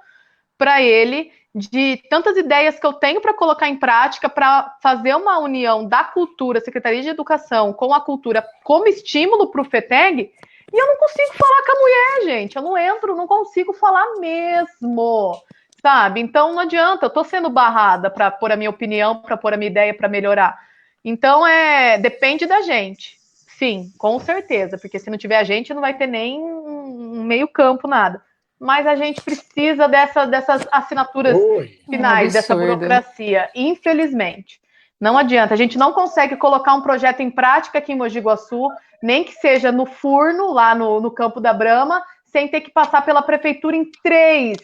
para ele de tantas ideias que eu tenho para colocar em prática, para fazer uma união da cultura, Secretaria de Educação, com a cultura como estímulo para o FETEG, e eu não consigo falar com a mulher, gente. Eu não entro, não consigo falar mesmo, sabe? Então não adianta, eu estou sendo barrada para pôr a minha opinião, para pôr a minha ideia, para melhorar. Então, depende da gente. Sim, com certeza, porque se não tiver a gente, não vai ter nem um meio campo, nada. Mas a gente precisa dessas assinaturas finais, dessa burocracia, infelizmente. Não adianta, a gente não consegue colocar um projeto em prática aqui em Mogi Guaçu, nem que seja no Furno, lá no Campo da Brama, sem ter que passar pela prefeitura em três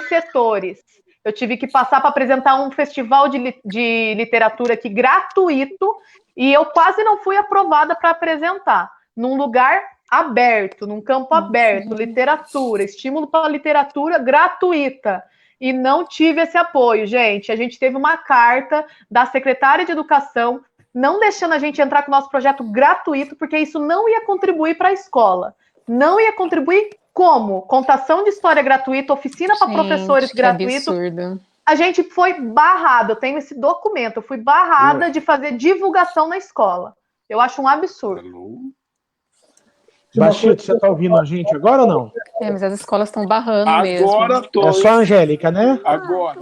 setores. Eu tive que passar para apresentar um festival de literatura aqui gratuito e eu quase não fui aprovada para apresentar. Num lugar aberto, num campo aberto, literatura, estímulo para a literatura gratuita. E não tive esse apoio, gente. A gente teve uma carta da secretária de Educação não deixando a gente entrar com o nosso projeto gratuito, porque isso não ia contribuir para a escola. Não ia contribuir como? Contação de história gratuita, oficina para professores gratuito. Absurdo. A gente foi barrada, eu tenho esse documento, eu fui barrada de fazer divulgação na escola. Eu acho um absurdo. Bachito, você está ouvindo a gente agora ou não? Mas as escolas estão barrando mesmo. Agora tô. É só a Angélica, né? Agora.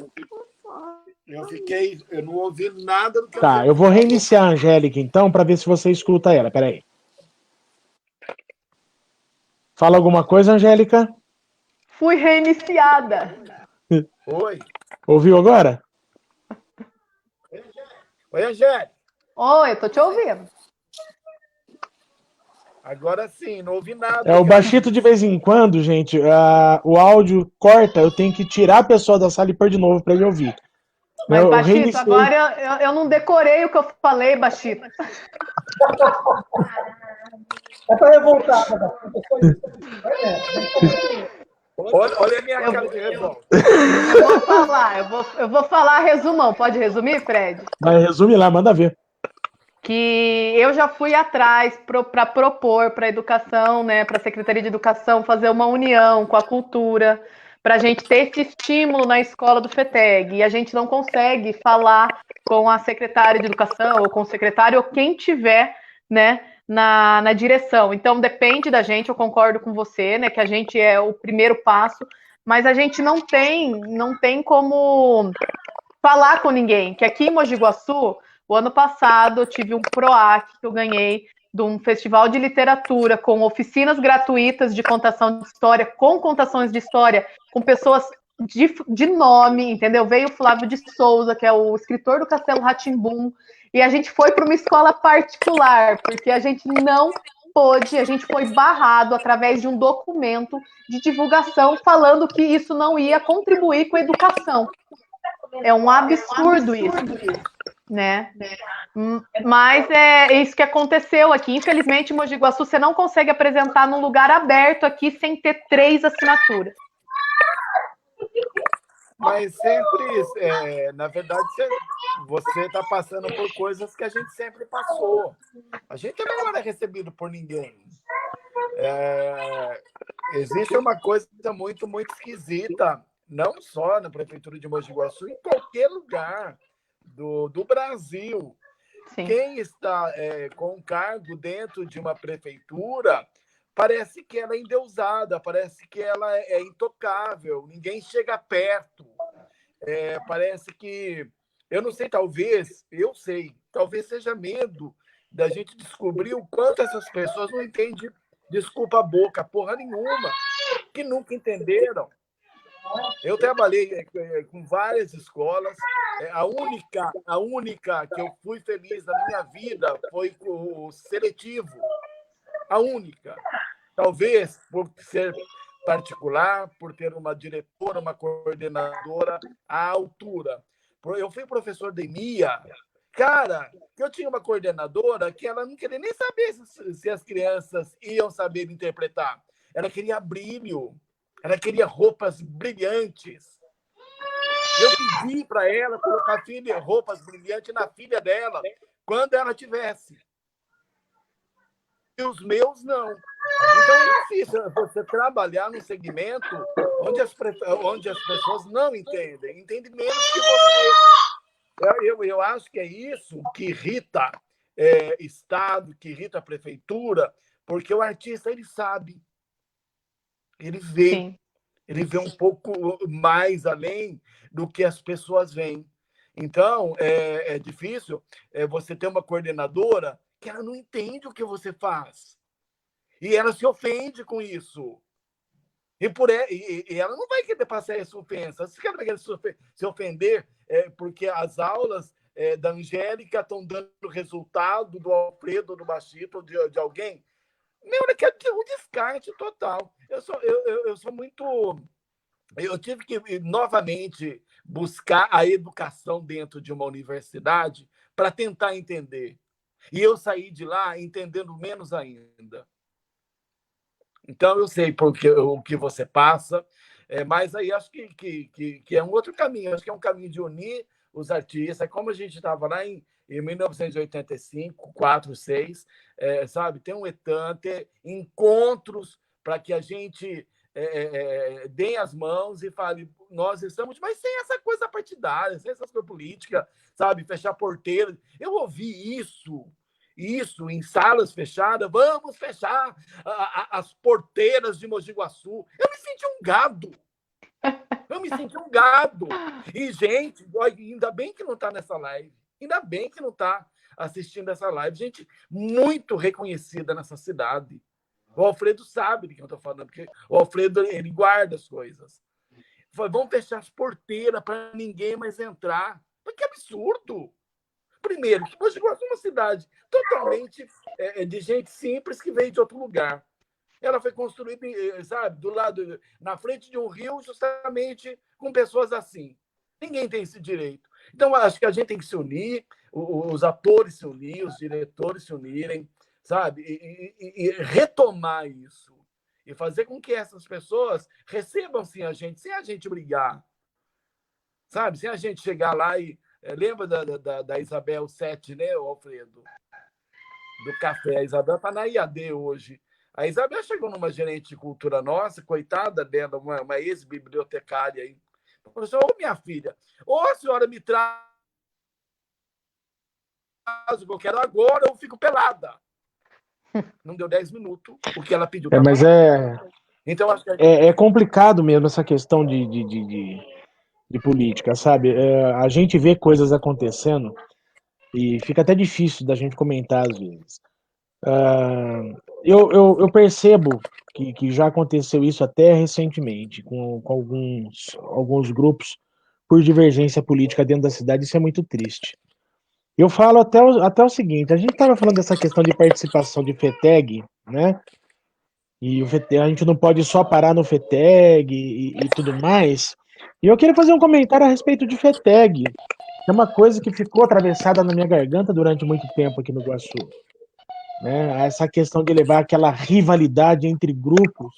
Eu não ouvi nada do que Tá, eu vou reiniciar a Angélica então para ver se você escuta ela. Peraí. Fala alguma coisa, Angélica? Fui reiniciada. Oi. Ouviu agora? Oi, Angélica. Oi, eu tô te ouvindo. Agora sim, não ouvi nada. O Bachito, de vez em quando, gente, o áudio corta, eu tenho que tirar a pessoa da sala e pôr de novo para ele ouvir. Mas, Bachito, agora eu não decorei o que eu falei, Bachito. Essa revoltada. Olha a minha cara de revolta. Eu vou falar resumão. Pode resumir, Fred? Vai, resume lá, manda ver. Que eu já fui atrás para propor para a educação, né, para a Secretaria de Educação fazer uma união com a cultura, para a gente ter esse estímulo na escola do FETEG, e a gente não consegue falar com a secretária de Educação, ou com o secretário, ou quem tiver, né, na direção. Então, depende da gente, eu concordo com você, né, que a gente é o primeiro passo, mas a gente não tem como falar com ninguém, que aqui em Mogi Guaçu, o ano passado eu tive um PROAC que eu ganhei de um festival de literatura com oficinas gratuitas de contação de história, com contações de história, com pessoas de nome, entendeu? Veio o Flávio de Souza, que é o escritor do Castelo Rá-Tim-Bum, e a gente foi para uma escola particular, porque a gente não pôde, a gente foi barrado através de um documento de divulgação falando que isso não ia contribuir com a educação. É um absurdo isso, né? Mas é isso que aconteceu aqui. Infelizmente, em Mogi Guaçu, você não consegue apresentar num lugar aberto aqui sem ter 3 assinaturas. Mas sempre, na verdade, você está passando por coisas que a gente sempre passou. A gente também não era recebido por ninguém. Existe uma coisa muito, muito esquisita, não só na Prefeitura de Mogi Guaçu, em qualquer lugar do Brasil. Sim. Quem está com um cargo dentro de uma prefeitura, parece que ela é endeusada, parece que ela é intocável, ninguém chega perto. Parece que, eu não sei, talvez seja medo da gente descobrir o quanto essas pessoas não entendem, desculpa a boca, porra nenhuma, que nunca entenderam. Eu trabalhei com várias escolas. A única que eu fui feliz na minha vida foi com o seletivo. A única. Talvez por ser particular, por ter uma diretora, uma coordenadora à altura. Eu fui professor de EMEA. Cara, eu tinha uma coordenadora que ela não queria nem saber se as crianças iam saber interpretar. Ela queria brilho. Ela queria roupas brilhantes. Eu pedi para ela colocar roupas brilhantes na filha dela, quando ela tivesse. E os meus, não. Então é difícil você trabalhar num segmento onde as pessoas não entendem. Entendem menos que você. Eu acho que é isso que irrita Estado, que irrita a prefeitura, porque o artista, ele sabe. Ele vê. Sim. Ele vê um pouco mais além do que as pessoas veem. Então, é difícil você ter uma coordenadora que ela não entende o que você faz. E ela se ofende com isso. E ela não vai querer passar essa ofensa. Se ela vai querer se ofender porque as aulas da Angélica estão dando resultado do Alfredo, do Bachito, de alguém, ela quer o descarte total. Eu sou muito... Eu tive que, novamente, buscar a educação dentro de uma universidade para tentar entender. E eu saí de lá entendendo menos ainda. Então, eu sei o que você passa, mas aí acho que é um outro caminho. Acho que é um caminho de unir os artistas. Como a gente estava lá em 1985, 4, 6, sabe? Tem um ETAN, ter encontros para que a gente dê as mãos e fale, nós estamos, mas sem essa coisa partidária, sem essa coisa política, sabe? Fechar porteiras. Eu ouvi isso em salas fechadas, vamos fechar as porteiras de Mogi Guaçu. Eu me senti um gado. E, gente, ainda bem que não está nessa live. Ainda bem que não está assistindo essa live. Gente muito reconhecida nessa cidade. O Alfredo sabe de quem eu estou falando, porque o Alfredo ele guarda as coisas. Vamos fechar as porteiras para ninguém mais entrar. Mas que absurdo! Primeiro, que Mogi Guaçu é uma cidade totalmente de gente simples que veio de outro lugar. Ela foi construída, sabe, na frente de um rio, justamente com pessoas assim. Ninguém tem esse direito. Então, acho que a gente tem que se unir, os atores se unirem, os diretores se unirem, sabe, e retomar isso. E fazer com que essas pessoas recebam, sim, a gente, sem a gente brigar. Sabe, sem a gente chegar lá e... Lembra da Isabel 7, né, Alfredo? Do café. A Isabel está na IAD hoje. A Isabel chegou numa gerente de cultura nossa, coitada dela, uma ex-bibliotecária aí. Falou assim, minha filha, ou a senhora me traz o que eu quero agora, eu fico pelada. Não deu 10 minutos, o que ela pediu. Mas então, acho que é complicado mesmo essa questão de política, sabe? A gente vê coisas acontecendo e fica até difícil da gente comentar às vezes. Eu percebo que já aconteceu isso até recentemente com alguns grupos por divergência política dentro da cidade. Isso é muito triste. Eu falo até o seguinte, a gente estava falando dessa questão de participação de FETEG, né? E a gente não pode só parar no FETEG e tudo mais. E eu queria fazer um comentário a respeito de FETEG. É uma coisa que ficou atravessada na minha garganta durante muito tempo aqui no Iguaçu. Né? Essa questão de levar aquela rivalidade entre grupos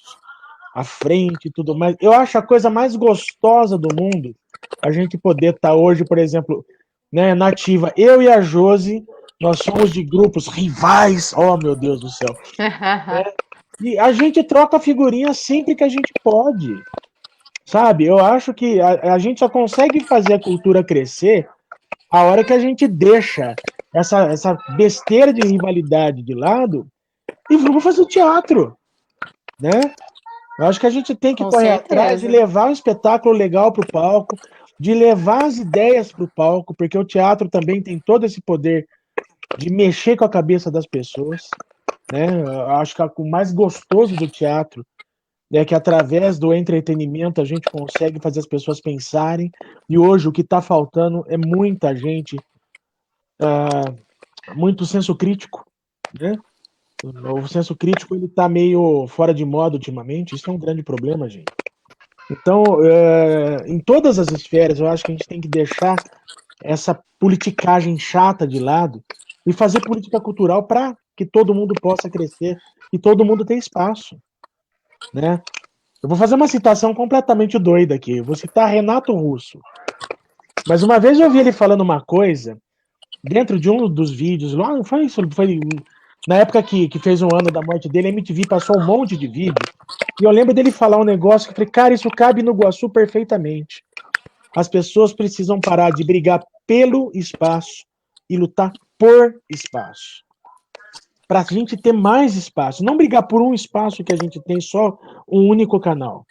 à frente e tudo mais. Eu acho a coisa mais gostosa do mundo a gente poder estar hoje, por exemplo, né, nativa. Eu e a Josi, nós somos de grupos rivais. Oh, meu Deus do céu. E a gente troca figurinha sempre que a gente pode. Sabe? Eu acho que a gente só consegue fazer a cultura crescer a hora que a gente deixa essa besteira de rivalidade de lado e vamos fazer teatro, né? Eu acho que a gente tem que correr atrás de levar um espetáculo legal para o palco, de levar as ideias para o palco, porque o teatro também tem todo esse poder de mexer com a cabeça das pessoas, né? Eu acho que o mais gostoso do teatro é que através do entretenimento a gente consegue fazer as pessoas pensarem, e hoje o que está faltando é muita gente, muito senso crítico, né? O senso crítico ele está meio fora de moda ultimamente, isso é um grande problema, gente. Então, em todas as esferas, eu acho que a gente tem que deixar essa politicagem chata de lado e fazer política cultural para que todo mundo possa crescer e todo mundo tenha espaço, né? Eu vou fazer uma citação completamente doida aqui. Eu vou citar Renato Russo. Mas uma vez eu ouvi ele falando uma coisa dentro de um dos vídeos, lá foi na época que fez um ano da morte dele, a MTV passou um monte de vídeo. E eu lembro dele falar um negócio que eu falei, cara, isso cabe no Iguaçu perfeitamente. As pessoas precisam parar de brigar pelo espaço e lutar por espaço. Para a gente ter mais espaço. Não brigar por um espaço que a gente tem só um único canal.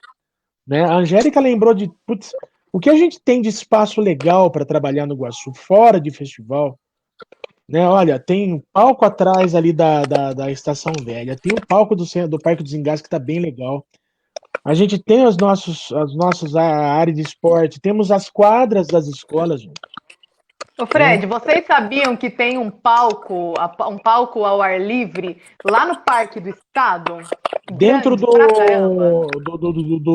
Né? A Angélica lembrou de putz, o que a gente tem de espaço legal para trabalhar no Iguaçu, fora de festival. Né? Olha, tem um palco atrás ali da Estação Velha, tem o palco do Parque dos Engás que está bem legal. A gente tem as nossas áreas de esporte, temos as quadras das escolas, gente. Ô Fred, vocês sabiam que tem um palco ao ar livre lá no Parque do Estado? Dentro Grande pra caramba.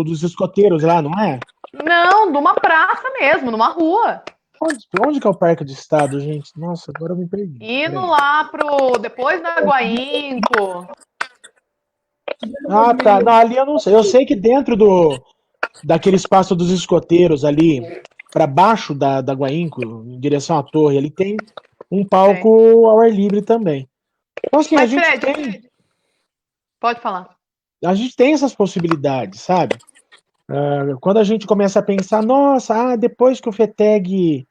dos escoteiros lá, não é? Não, numa praça mesmo, numa rua. Onde que é o Parque do Estado, gente? Nossa, agora eu me perdi. Indo lá depois da Guaínco. Ah, tá. Não, ali eu não sei. Eu sei que dentro daquele espaço dos escoteiros ali, para baixo da Guaínco, em direção à torre, ali tem um palco ao ar livre também. Então, assim, Mas, Fred, pode falar. A gente tem essas possibilidades, sabe? Quando a gente começa a pensar, nossa, depois que o FETEG,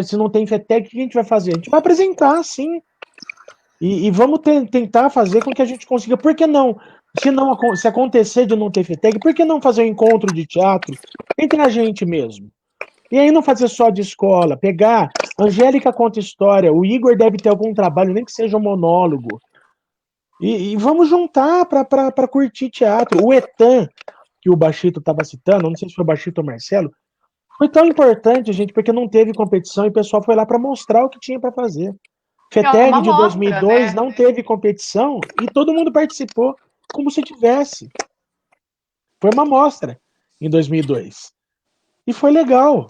se não tem FETEG, o que a gente vai fazer? A gente vai apresentar, sim. E vamos tentar fazer com que a gente consiga. Por que não? Se acontecer de não ter FETEG, por que não fazer um encontro de teatro entre a gente mesmo? E aí não fazer só de escola, pegar. Angélica conta história, o Igor deve ter algum trabalho, nem que seja um monólogo. E vamos juntar para curtir teatro. O Etan, que o Bachito estava citando, não sei se foi o Bachito ou o Marcelo, foi tão importante, gente, porque não teve competição e o pessoal foi lá para mostrar o que tinha para fazer. FETEG de 2002 não teve competição e todo mundo participou como se tivesse. Foi uma mostra em 2002. E foi legal.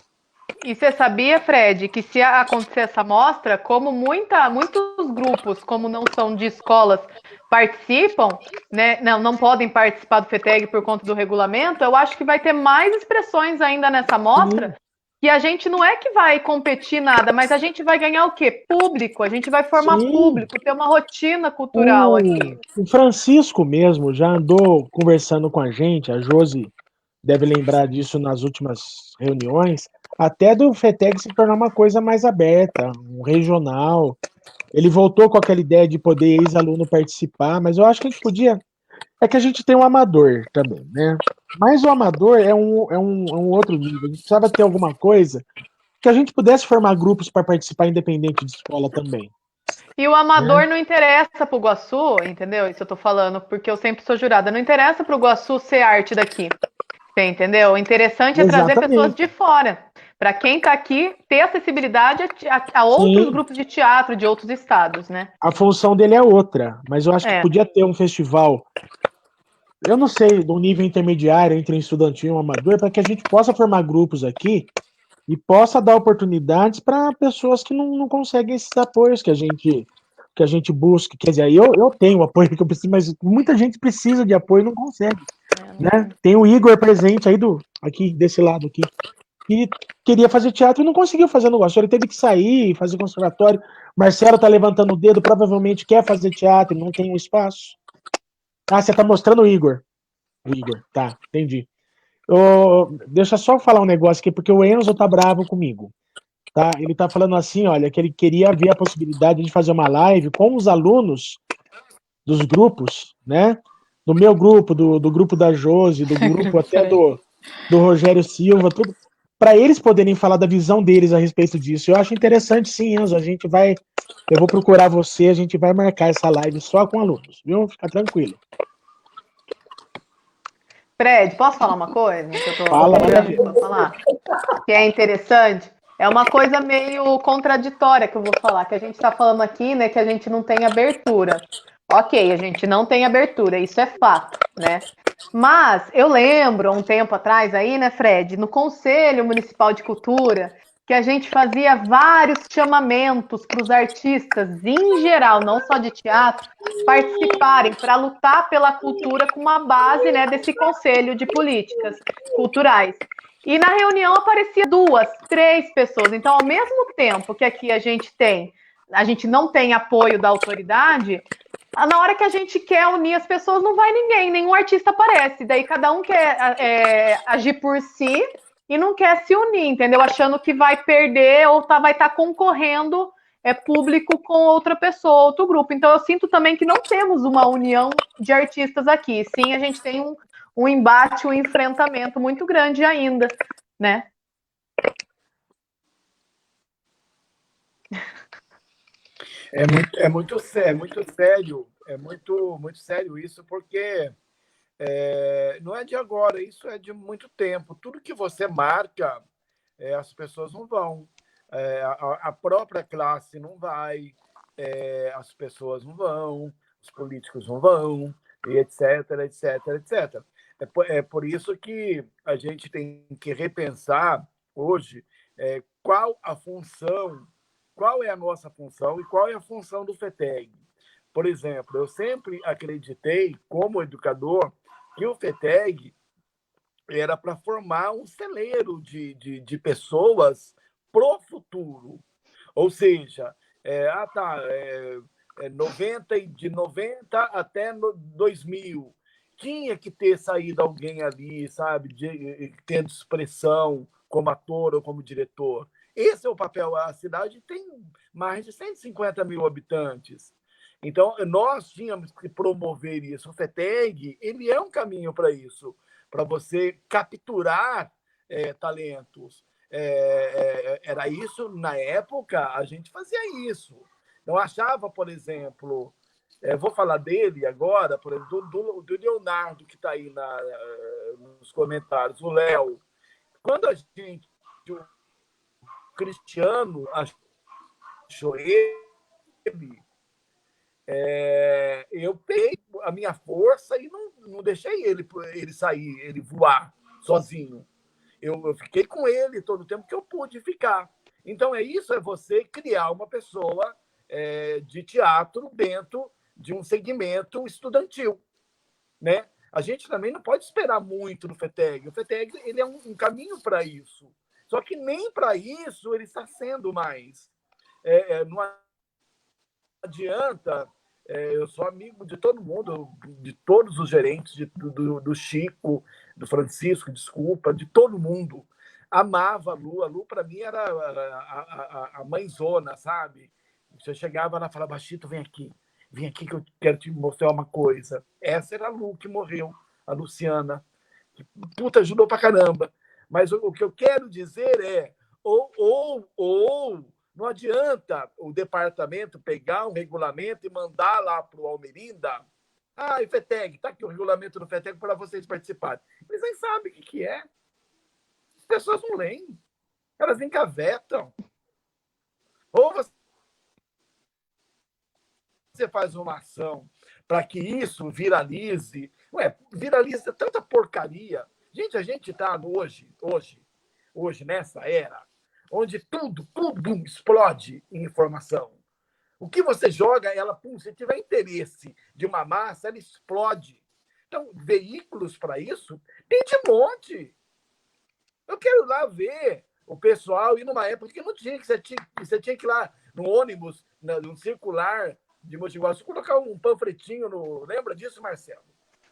E você sabia, Fred, que se acontecer essa mostra, como muitos grupos, como não são de escolas, participam, né, não podem participar do FETEG por conta do regulamento, eu acho que vai ter mais expressões ainda nessa mostra. E a gente não é que vai competir nada, mas a gente vai ganhar o quê? Público. A gente vai formar público, ter uma rotina cultural aqui. O Francisco mesmo já andou conversando com a gente, a Josi deve lembrar disso nas últimas reuniões, até do FETEG se tornar uma coisa mais aberta, um regional. Ele voltou com aquela ideia de poder ex-aluno participar, mas eu acho que a gente podia... É que a gente tem um amador também, né? Mas o amador é um outro nível. A gente precisava ter alguma coisa que a gente pudesse formar grupos para participar independente de escola também. E o amador não interessa para o Iguaçu, entendeu? Isso eu tô falando, porque eu sempre sou jurada. Não interessa para o Iguaçu ser arte daqui. Você entendeu? O interessante é trazer pessoas de fora. Para quem está aqui, ter acessibilidade a outros grupos de teatro de outros estados, né? A função dele é outra, mas eu acho que podia ter um festival, eu não sei, do nível intermediário entre estudantil e amador, para que a gente possa formar grupos aqui e possa dar oportunidades para pessoas que não conseguem esses apoios que a gente busca. Quer dizer, eu tenho o apoio que eu preciso, mas muita gente precisa de apoio e não consegue. Né? Tem o Igor presente aí aqui, desse lado aqui, que queria fazer teatro e não conseguiu fazer no Iguaçu. Ele teve que sair, fazer conservatório. Marcelo tá levantando o dedo, provavelmente quer fazer teatro e não tem um espaço. Você tá mostrando o Igor. O Igor, tá, entendi. Deixa eu só falar um negócio aqui, porque o Enzo tá bravo comigo. Tá? Ele tá falando assim, olha, que ele queria ver a possibilidade de fazer uma live com os alunos dos grupos, né? Do meu grupo, do grupo da Josi, do grupo até do Rogério Silva, tudo, para eles poderem falar da visão deles a respeito disso. Eu acho interessante, sim, Enzo, a gente vai eu vou procurar você, a gente vai marcar essa live só com alunos, viu? Fica tranquilo. Fred, posso falar uma coisa que eu tô Fala, lembrando manda pra falar? Que é interessante. É uma coisa meio contraditória que eu vou falar, que a gente está falando aqui, né, que a gente não tem abertura. Ok, a gente não tem abertura, isso é fato, né? Mas eu lembro, há um tempo atrás aí, né, Fred, no Conselho Municipal de Cultura, que a gente fazia vários chamamentos para os artistas, em geral, não só de teatro, participarem para lutar pela cultura com uma base, né, desse Conselho de Políticas Culturais. E na reunião aparecia 2, 3 pessoas. Então, ao mesmo tempo que aqui a gente não tem apoio da autoridade, na hora que a gente quer unir as pessoas, não vai ninguém, nenhum artista aparece. Daí cada um quer agir por si e não quer se unir, entendeu? Achando que vai perder ou vai estar concorrendo público com outra pessoa, outro grupo. Então eu sinto também que não temos uma união de artistas aqui. Sim, a gente tem um embate, um enfrentamento muito grande ainda, né? É muito sério, muito sério isso, porque não é de agora, isso é de muito tempo. Tudo que você marca, as pessoas não vão, a própria classe não vai, as pessoas não vão, os políticos não vão, e etc, etc, etc. É por isso que a gente tem que repensar hoje qual a função, qual é a nossa função e qual é a função do FETEG. Por exemplo, eu sempre acreditei, como educador, que o FETEG era para formar um celeiro de pessoas pro futuro. Ou seja, 90 até 2000, tinha que ter saído alguém ali, sabe, tendo expressão como ator ou como diretor. Esse é o papel. A cidade tem mais de 150 mil habitantes. Então, nós tínhamos que promover isso. O FETEG, ele é um caminho para isso, para você capturar talentos. Era isso, na época, a gente fazia isso. Eu achava, por exemplo, vou falar dele agora, por exemplo, do Leonardo, que está aí nos comentários, o Léo. Quando a gente, o Cristiano achou ele, eu peguei a minha força e não deixei ele sair, ele voar sozinho. Eu fiquei com ele todo o tempo que eu pude ficar. Então, é você criar uma pessoa de teatro dentro de um segmento estudantil, né? A gente também não pode esperar muito no FETEG. O FETEG ele é um caminho para isso. Só que nem para isso ele está sendo mais. Não adianta. Eu sou amigo de todo mundo, de todos os gerentes, do Chico, do Francisco, desculpa, de todo mundo. Amava a Lu. A Lu, para mim, era a mãezona, sabe? Você chegava lá e falava, Chito, vem aqui que eu quero te mostrar uma coisa. Essa era a Lu que morreu, a Luciana. Que, puta, ajudou pra caramba. Mas o que eu quero dizer ou não adianta o departamento pegar um regulamento e mandar lá para o Almerinda. FETEG, está aqui o regulamento do FETEG para vocês participarem. Eles nem sabem o que é. As pessoas não leem. Elas engavetam. Ou você faz uma ação para que isso viralize. Viraliza tanta porcaria. Gente, a gente está hoje, nessa era, onde tudo explode em informação. O que você joga, se tiver interesse de uma massa, ela explode. Então, veículos para isso tem de monte. Eu quero lá ver o pessoal ir numa época que não tinha, que você tinha que ir lá no ônibus, no circular de Mogi Guaçu, colocar um panfletinho Lembra disso, Marcelo?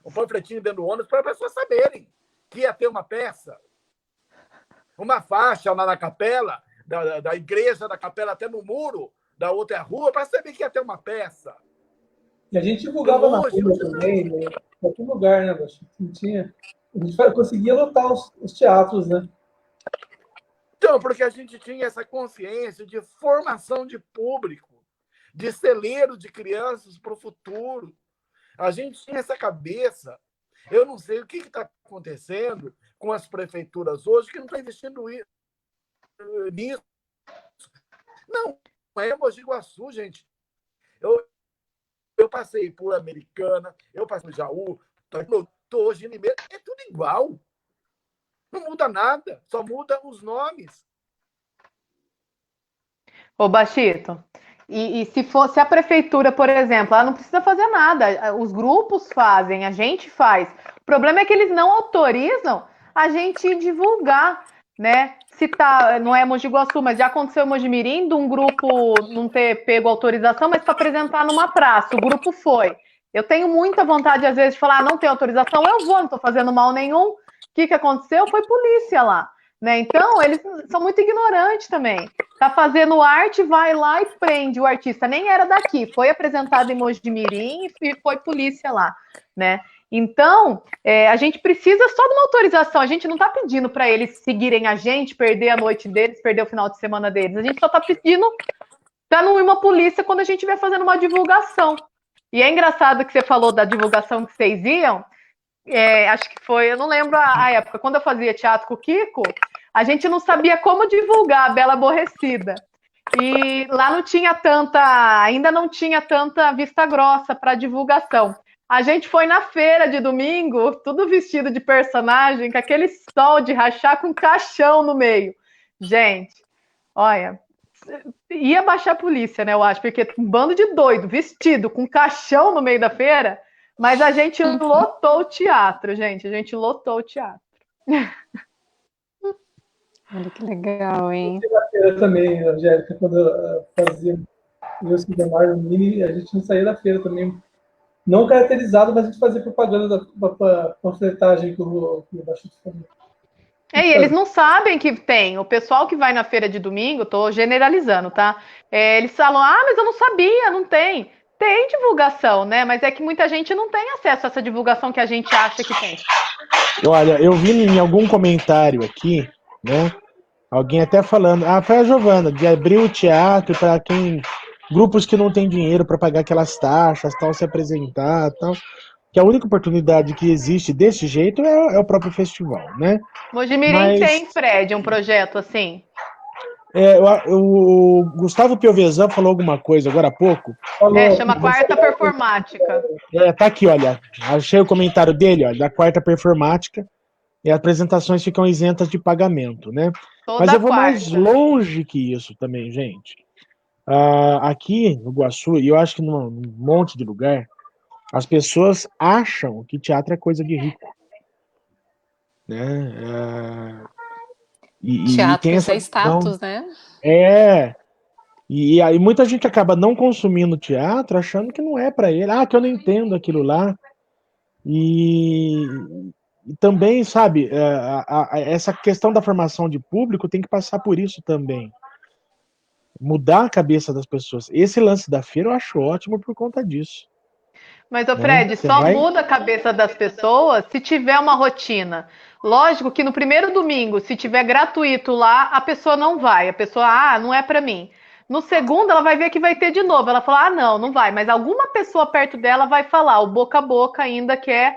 Um panfletinho dentro do ônibus para as pessoas saberem que ia ter uma peça. Uma faixa lá na capela, da igreja da capela até no muro da outra rua, para saber que ia ter uma peça. E a gente divulgava na rua também, né? Em qualquer lugar, né, Baixo? A gente conseguia lotar os teatros, né? Então, porque a gente tinha essa consciência de formação de público. de celeiro de crianças para o futuro. A gente tinha essa cabeça. Eu não sei o que está acontecendo com as prefeituras hoje que não estão investindo nisso. Não é Mogi Guaçu, gente. Eu passei por Americana, eu passei por Jaú, estou hoje em Limeira, é tudo igual. Não muda nada, só muda os nomes. Ô, Bachito, e se a prefeitura, por exemplo, ela não precisa fazer nada, os grupos fazem, a gente faz. O problema é que eles não autorizam a gente divulgar, né? Se tá, não é Mogi Guaçu, mas já aconteceu em Mojimirim, de um grupo não ter pego autorização, mas para apresentar numa praça, o grupo foi. Eu tenho muita vontade, às vezes, de falar, não tem autorização, eu vou, não estou fazendo mal nenhum. O que aconteceu? Foi polícia lá. Né? Então, eles são muito ignorantes também. Tá fazendo arte, vai lá e prende o artista. Nem era daqui, foi apresentado em Mojimirim e foi polícia lá, né? Então, a gente precisa só de uma autorização. A gente não está pedindo para eles seguirem a gente, perder a noite deles, perder o final de semana deles. A gente só está pedindo para não ir uma polícia quando a gente estiver fazendo uma divulgação. E é engraçado que você falou da divulgação que vocês iam. Acho que foi, eu não lembro a época, quando eu fazia teatro com o Kiko, a gente não sabia como divulgar a Bela Aborrecida. E lá não tinha ainda não tinha tanta vista grossa para divulgação. A gente foi na feira de domingo, tudo vestido de personagem, com aquele sol de rachar com caixão no meio. Gente, olha, ia baixar a polícia, né, eu acho, porque um bando de doido, vestido, com caixão no meio da feira, mas a gente lotou o teatro, gente, a gente lotou o teatro. Olha que legal, hein? Eu também, Angélica, quando eu fazia meus Cinemar Mini, a gente não saía da feira também. Não caracterizado, mas a gente fazia propaganda da panfletagem que o Bachito falou. E eles não sabem que tem. O pessoal que vai na feira de domingo, tô generalizando, tá? Eles falam, mas eu não sabia, não tem. Tem divulgação, né? Mas é que muita gente não tem acesso a essa divulgação que a gente acha que tem. Olha, eu vi em algum comentário aqui, né? Alguém até falando, foi a Giovana, de abrir o teatro para grupos que não têm dinheiro para pagar aquelas taxas, tal, se apresentar, tal. Que a única oportunidade que existe desse jeito é o próprio festival, né? Mojimirim tem, Fred, um projeto assim? O Gustavo Piovesan falou alguma coisa agora há pouco. Chama Quarta Performática. Tá aqui, olha. Achei o comentário dele, olha, da Quarta Performática. E as apresentações ficam isentas de pagamento, né? Mas eu vou mais longe que isso também, gente. Aqui no Guaçu, e eu acho que num monte de lugar, as pessoas acham que teatro é coisa de rico. Né? Teatro tem essa status, né? E aí muita gente acaba não consumindo teatro achando que não é para ele. Que eu não entendo aquilo lá. E também, sabe, essa questão da formação de público tem que passar por isso também. Mudar a cabeça das pessoas. Esse lance da feira eu acho ótimo por conta disso. Mas, Fred, muda a cabeça das pessoas se tiver uma rotina. Lógico que no primeiro domingo, se tiver gratuito lá, a pessoa não vai. A pessoa, não é para mim. No segundo, ela vai ver que vai ter de novo. Ela fala, não vai. Mas alguma pessoa perto dela vai falar. O boca a boca ainda que é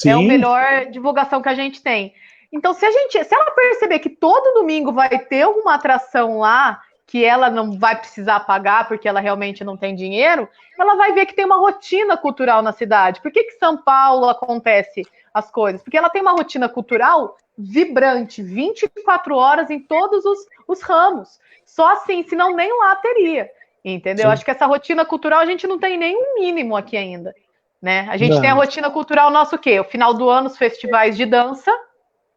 a melhor divulgação que a gente tem. Então, se ela perceber que todo domingo vai ter alguma atração lá, que ela não vai precisar pagar porque ela realmente não tem dinheiro, ela vai ver que tem uma rotina cultural na cidade. Por que São Paulo acontece as coisas? Porque ela tem uma rotina cultural vibrante, 24 horas em todos os ramos. Só assim, senão nem lá teria, entendeu? Sim. Acho que essa rotina cultural a gente não tem nem um mínimo aqui ainda, né? A gente tem a rotina cultural nosso o quê? O final do ano, os festivais de dança,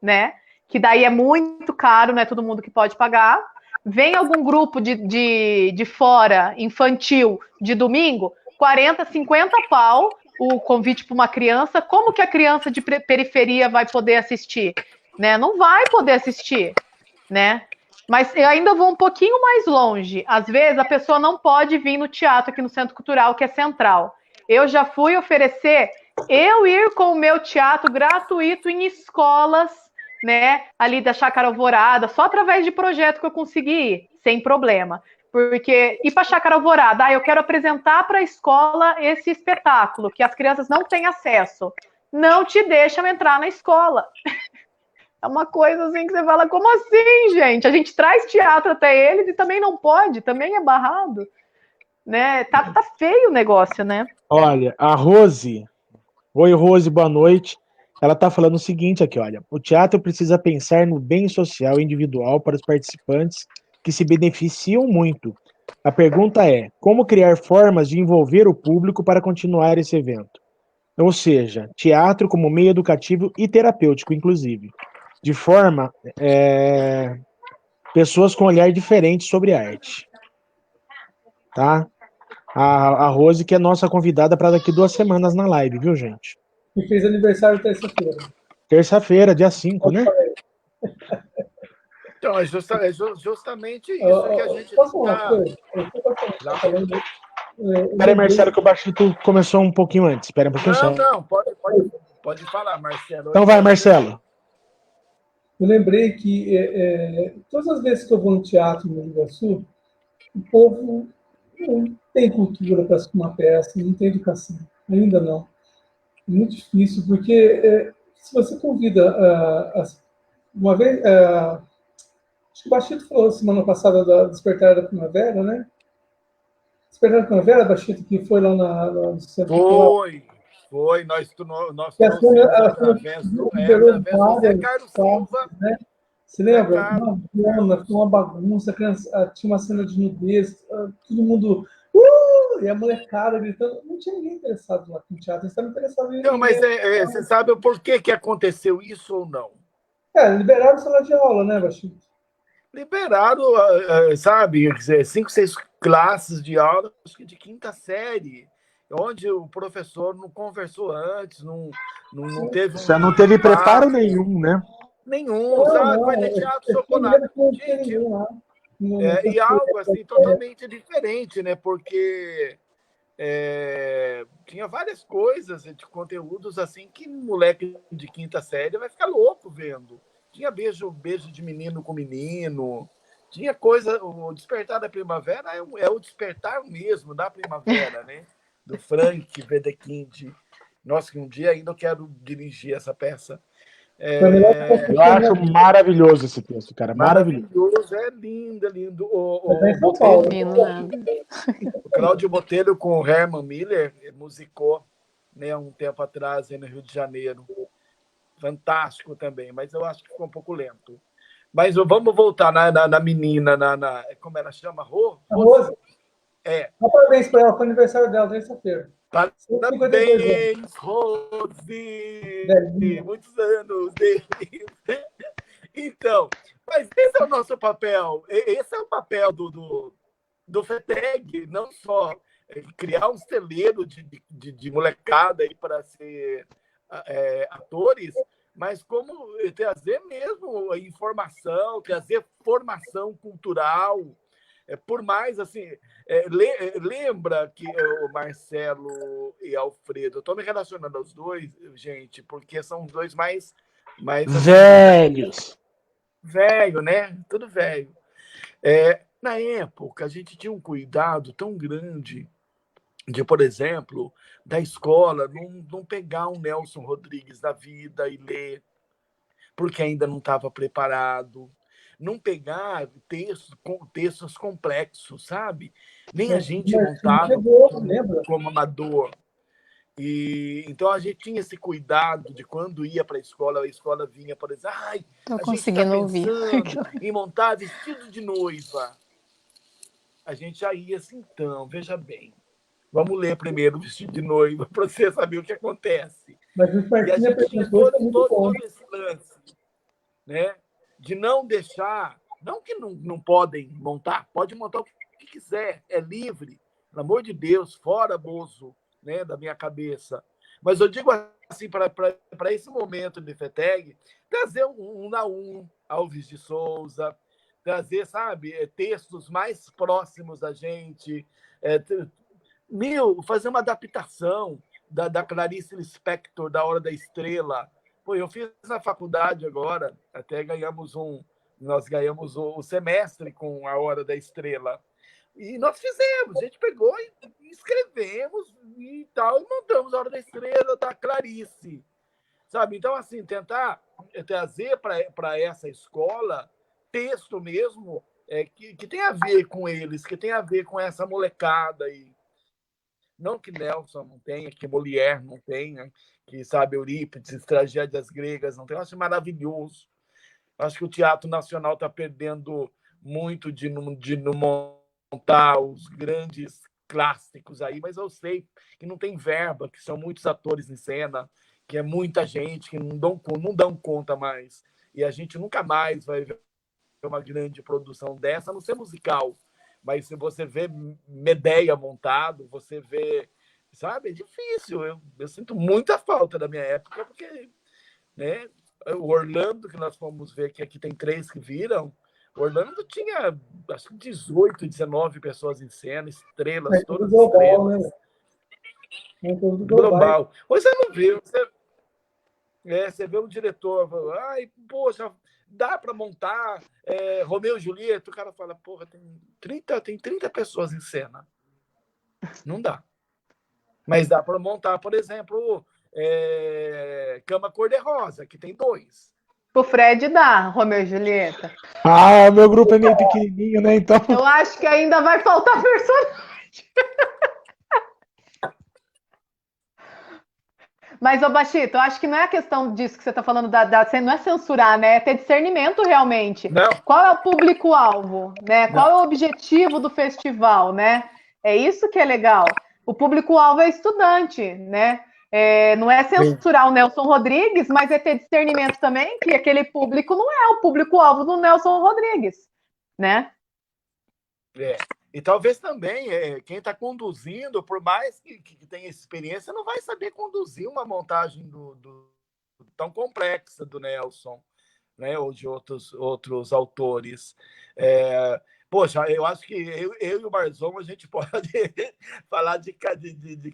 né? Que daí é muito caro, não é todo mundo que pode pagar. Vem algum grupo de fora, infantil, de domingo, 40, 50 pau, o convite para uma criança. Como que a criança de periferia vai poder assistir? Né? Não vai poder assistir, né? Mas eu ainda vou um pouquinho mais longe. Às vezes a pessoa não pode vir no teatro aqui no Centro Cultural, que é central. Eu já fui oferecer eu ir com o meu teatro gratuito em escolas né, ali da Chácara Alvorada, só através de projeto que eu consegui ir, sem problema. Porque ir para a Chácara Alvorada, eu quero apresentar para a escola esse espetáculo, que as crianças não têm acesso. Não te deixam entrar na escola. É uma coisa assim que você fala, como assim, gente? A gente traz teatro até eles e também não pode, também é barrado. Né? Tá feio o negócio, né? Olha, a Rose. Oi, Rose, boa noite. Ela está falando o seguinte aqui, olha. O teatro precisa pensar no bem social e individual para os participantes que se beneficiam muito. A pergunta é, como criar formas de envolver o público para continuar esse evento? Ou seja, teatro como meio educativo e terapêutico, inclusive. De forma, pessoas com olhar diferente sobre arte. Tá? A Rose, que é nossa convidada para daqui 2 semanas na live, viu, gente? E fez aniversário terça-feira. Terça-feira, dia 5, né? Então, é justamente isso que a gente Posso falar uma está... coisa? Eu falando, Peraí, Marcelo, que o Baixito começou um pouquinho antes. Espera um pouquinho só. Não, pode falar, Marcelo. Então vai, Marcelo. Eu lembrei que todas as vezes que eu vou no teatro no Rio Grande do Sul, o povo não tem cultura para assistir uma peça, não tem educação. Ainda não. É muito difícil, porque se você convida uma vez... acho que o Baixito falou semana passada da Despertar da Primavera, né? Despertar da Primavera, Baixito, que foi lá no centro cultural. Foi. Nós Que trouxemos através do Zé Carlos Silva. Né? Você lembra? Uma zona, foi uma bagunça, a criança, tinha uma cena de nudez, todo mundo... e a molecada gritando. Não tinha ninguém interessado lá no teatro, eles estavam interessados em... Não, mas você sabe por que aconteceu isso ou não? Liberaram sala de aula, né, Baixito? Liberaram, sabe, 5, 6 classes de aula, acho que de 5ª série, onde o professor não conversou antes, não teve... Você não teve preparo nenhum, né? Nenhum, sabe? Vai ter teatro chocolate. Gente, e algo assim totalmente diferente, né? Porque tinha várias coisas de conteúdos assim que moleque de 5ª série vai ficar louco vendo. Tinha beijo de menino com menino, tinha coisa... O Despertar da Primavera é o despertar mesmo da primavera, né? Do Frank Wedekind. Nossa, que um dia ainda eu quero dirigir essa peça. Eu acho maravilhoso esse texto, cara. Maravilhoso. É lindo, é lindo. O Cláudio Botelho com o Herman Miller musicou, né, um tempo atrás no Rio de Janeiro. Fantástico também, mas eu acho que ficou um pouco lento. Mas vamos voltar na menina, como ela chama? Rose? Parabéns para ela, foi aniversário dela, terça-feira. Parabéns, Rose! Muitos anos dele. Então, mas esse é o nosso papel. Esse é o papel do FETEG, não só criar um celeiro de molecada aí para ser atores, mas como trazer mesmo informação, trazer formação cultural. Por mais, assim, lembra que o Marcelo e Alfredo, eu estou me relacionando aos dois, gente, porque são os dois mais velhos. Velho, né? Tudo velho. Na época, a gente tinha um cuidado tão grande de, por exemplo, da escola não pegar um Nelson Rodrigues da vida e ler, porque ainda não estava preparado. Não pegar textos complexos, sabe? Nem a gente montava como amador. Então a gente tinha esse cuidado de quando ia para a escola vinha, por exemplo, a gente está pensando em montar vestido de noiva. A gente já ia assim, então, veja bem, vamos ler primeiro o vestido de noiva para você saber o que acontece. E a gente tinha todo esse lance, né? De não deixar, não que não podem montar, pode montar o que quiser, é livre, pelo amor de Deus, fora Bozo, né, da minha cabeça. Mas eu digo assim, para esse momento de FETEG, trazer um Naum Alves de Souza, trazer, sabe, textos mais próximos da gente, fazer uma adaptação da Clarice Lispector, da Hora da Estrela, Pô, eu fiz na faculdade agora, até nós ganhamos o semestre com a Hora da Estrela. E nós fizemos, a gente pegou e escrevemos e tal, e montamos a Hora da Estrela da Clarice, sabe? Então, assim, tentar trazer para essa escola texto mesmo que tem a ver com eles, que tem a ver com essa molecada aí. Não que Nelson não tenha, que Molière não tenha, que, sabe, Eurípides, tragédias gregas não tenha. Eu acho maravilhoso. Eu acho que o Teatro Nacional está perdendo muito de não montar os grandes clássicos aí, mas eu sei que não tem verba, que são muitos atores em cena, que é muita gente, que não dão conta mais. E a gente nunca mais vai ver uma grande produção dessa, a não ser musical. Mas se você vê Medea montado, você vê... Sabe? É difícil. Eu sinto muita falta da minha época, porque, né, o Orlando, que nós fomos ver, que aqui tem 3 que viram, o Orlando tinha, acho que 18, 19 pessoas em cena, estrelas, todas global, estrelas. Né? Global. Hoje você não vê. Você vê um diretor, ai, poxa, dá para montar Romeu e Julieta? O cara fala, porra, tem 30 pessoas em cena. Não dá. Mas dá para montar, por exemplo, Cama Cor-de-Rosa, que tem 2. O Fred dá, Romeu e Julieta. Ah, meu grupo é meio pequenininho, né? Então. Eu acho que ainda vai faltar personagem. Mas, ô Bachito, eu acho que não é a questão disso que você está falando, não é censurar, né? É ter discernimento realmente. Não. Qual é o público-alvo, né? Qual é o objetivo do festival, né? É isso que é legal. O público-alvo é estudante, né? Não é censurar o Nelson Rodrigues, mas é ter discernimento também que aquele público não é o público-alvo do Nelson Rodrigues, né? E talvez também quem está conduzindo, por mais que tenha experiência, não vai saber conduzir uma montagem tão complexa do Nelson, né, ou de outros autores. Poxa, eu acho que eu e o Barzon, a gente pode falar de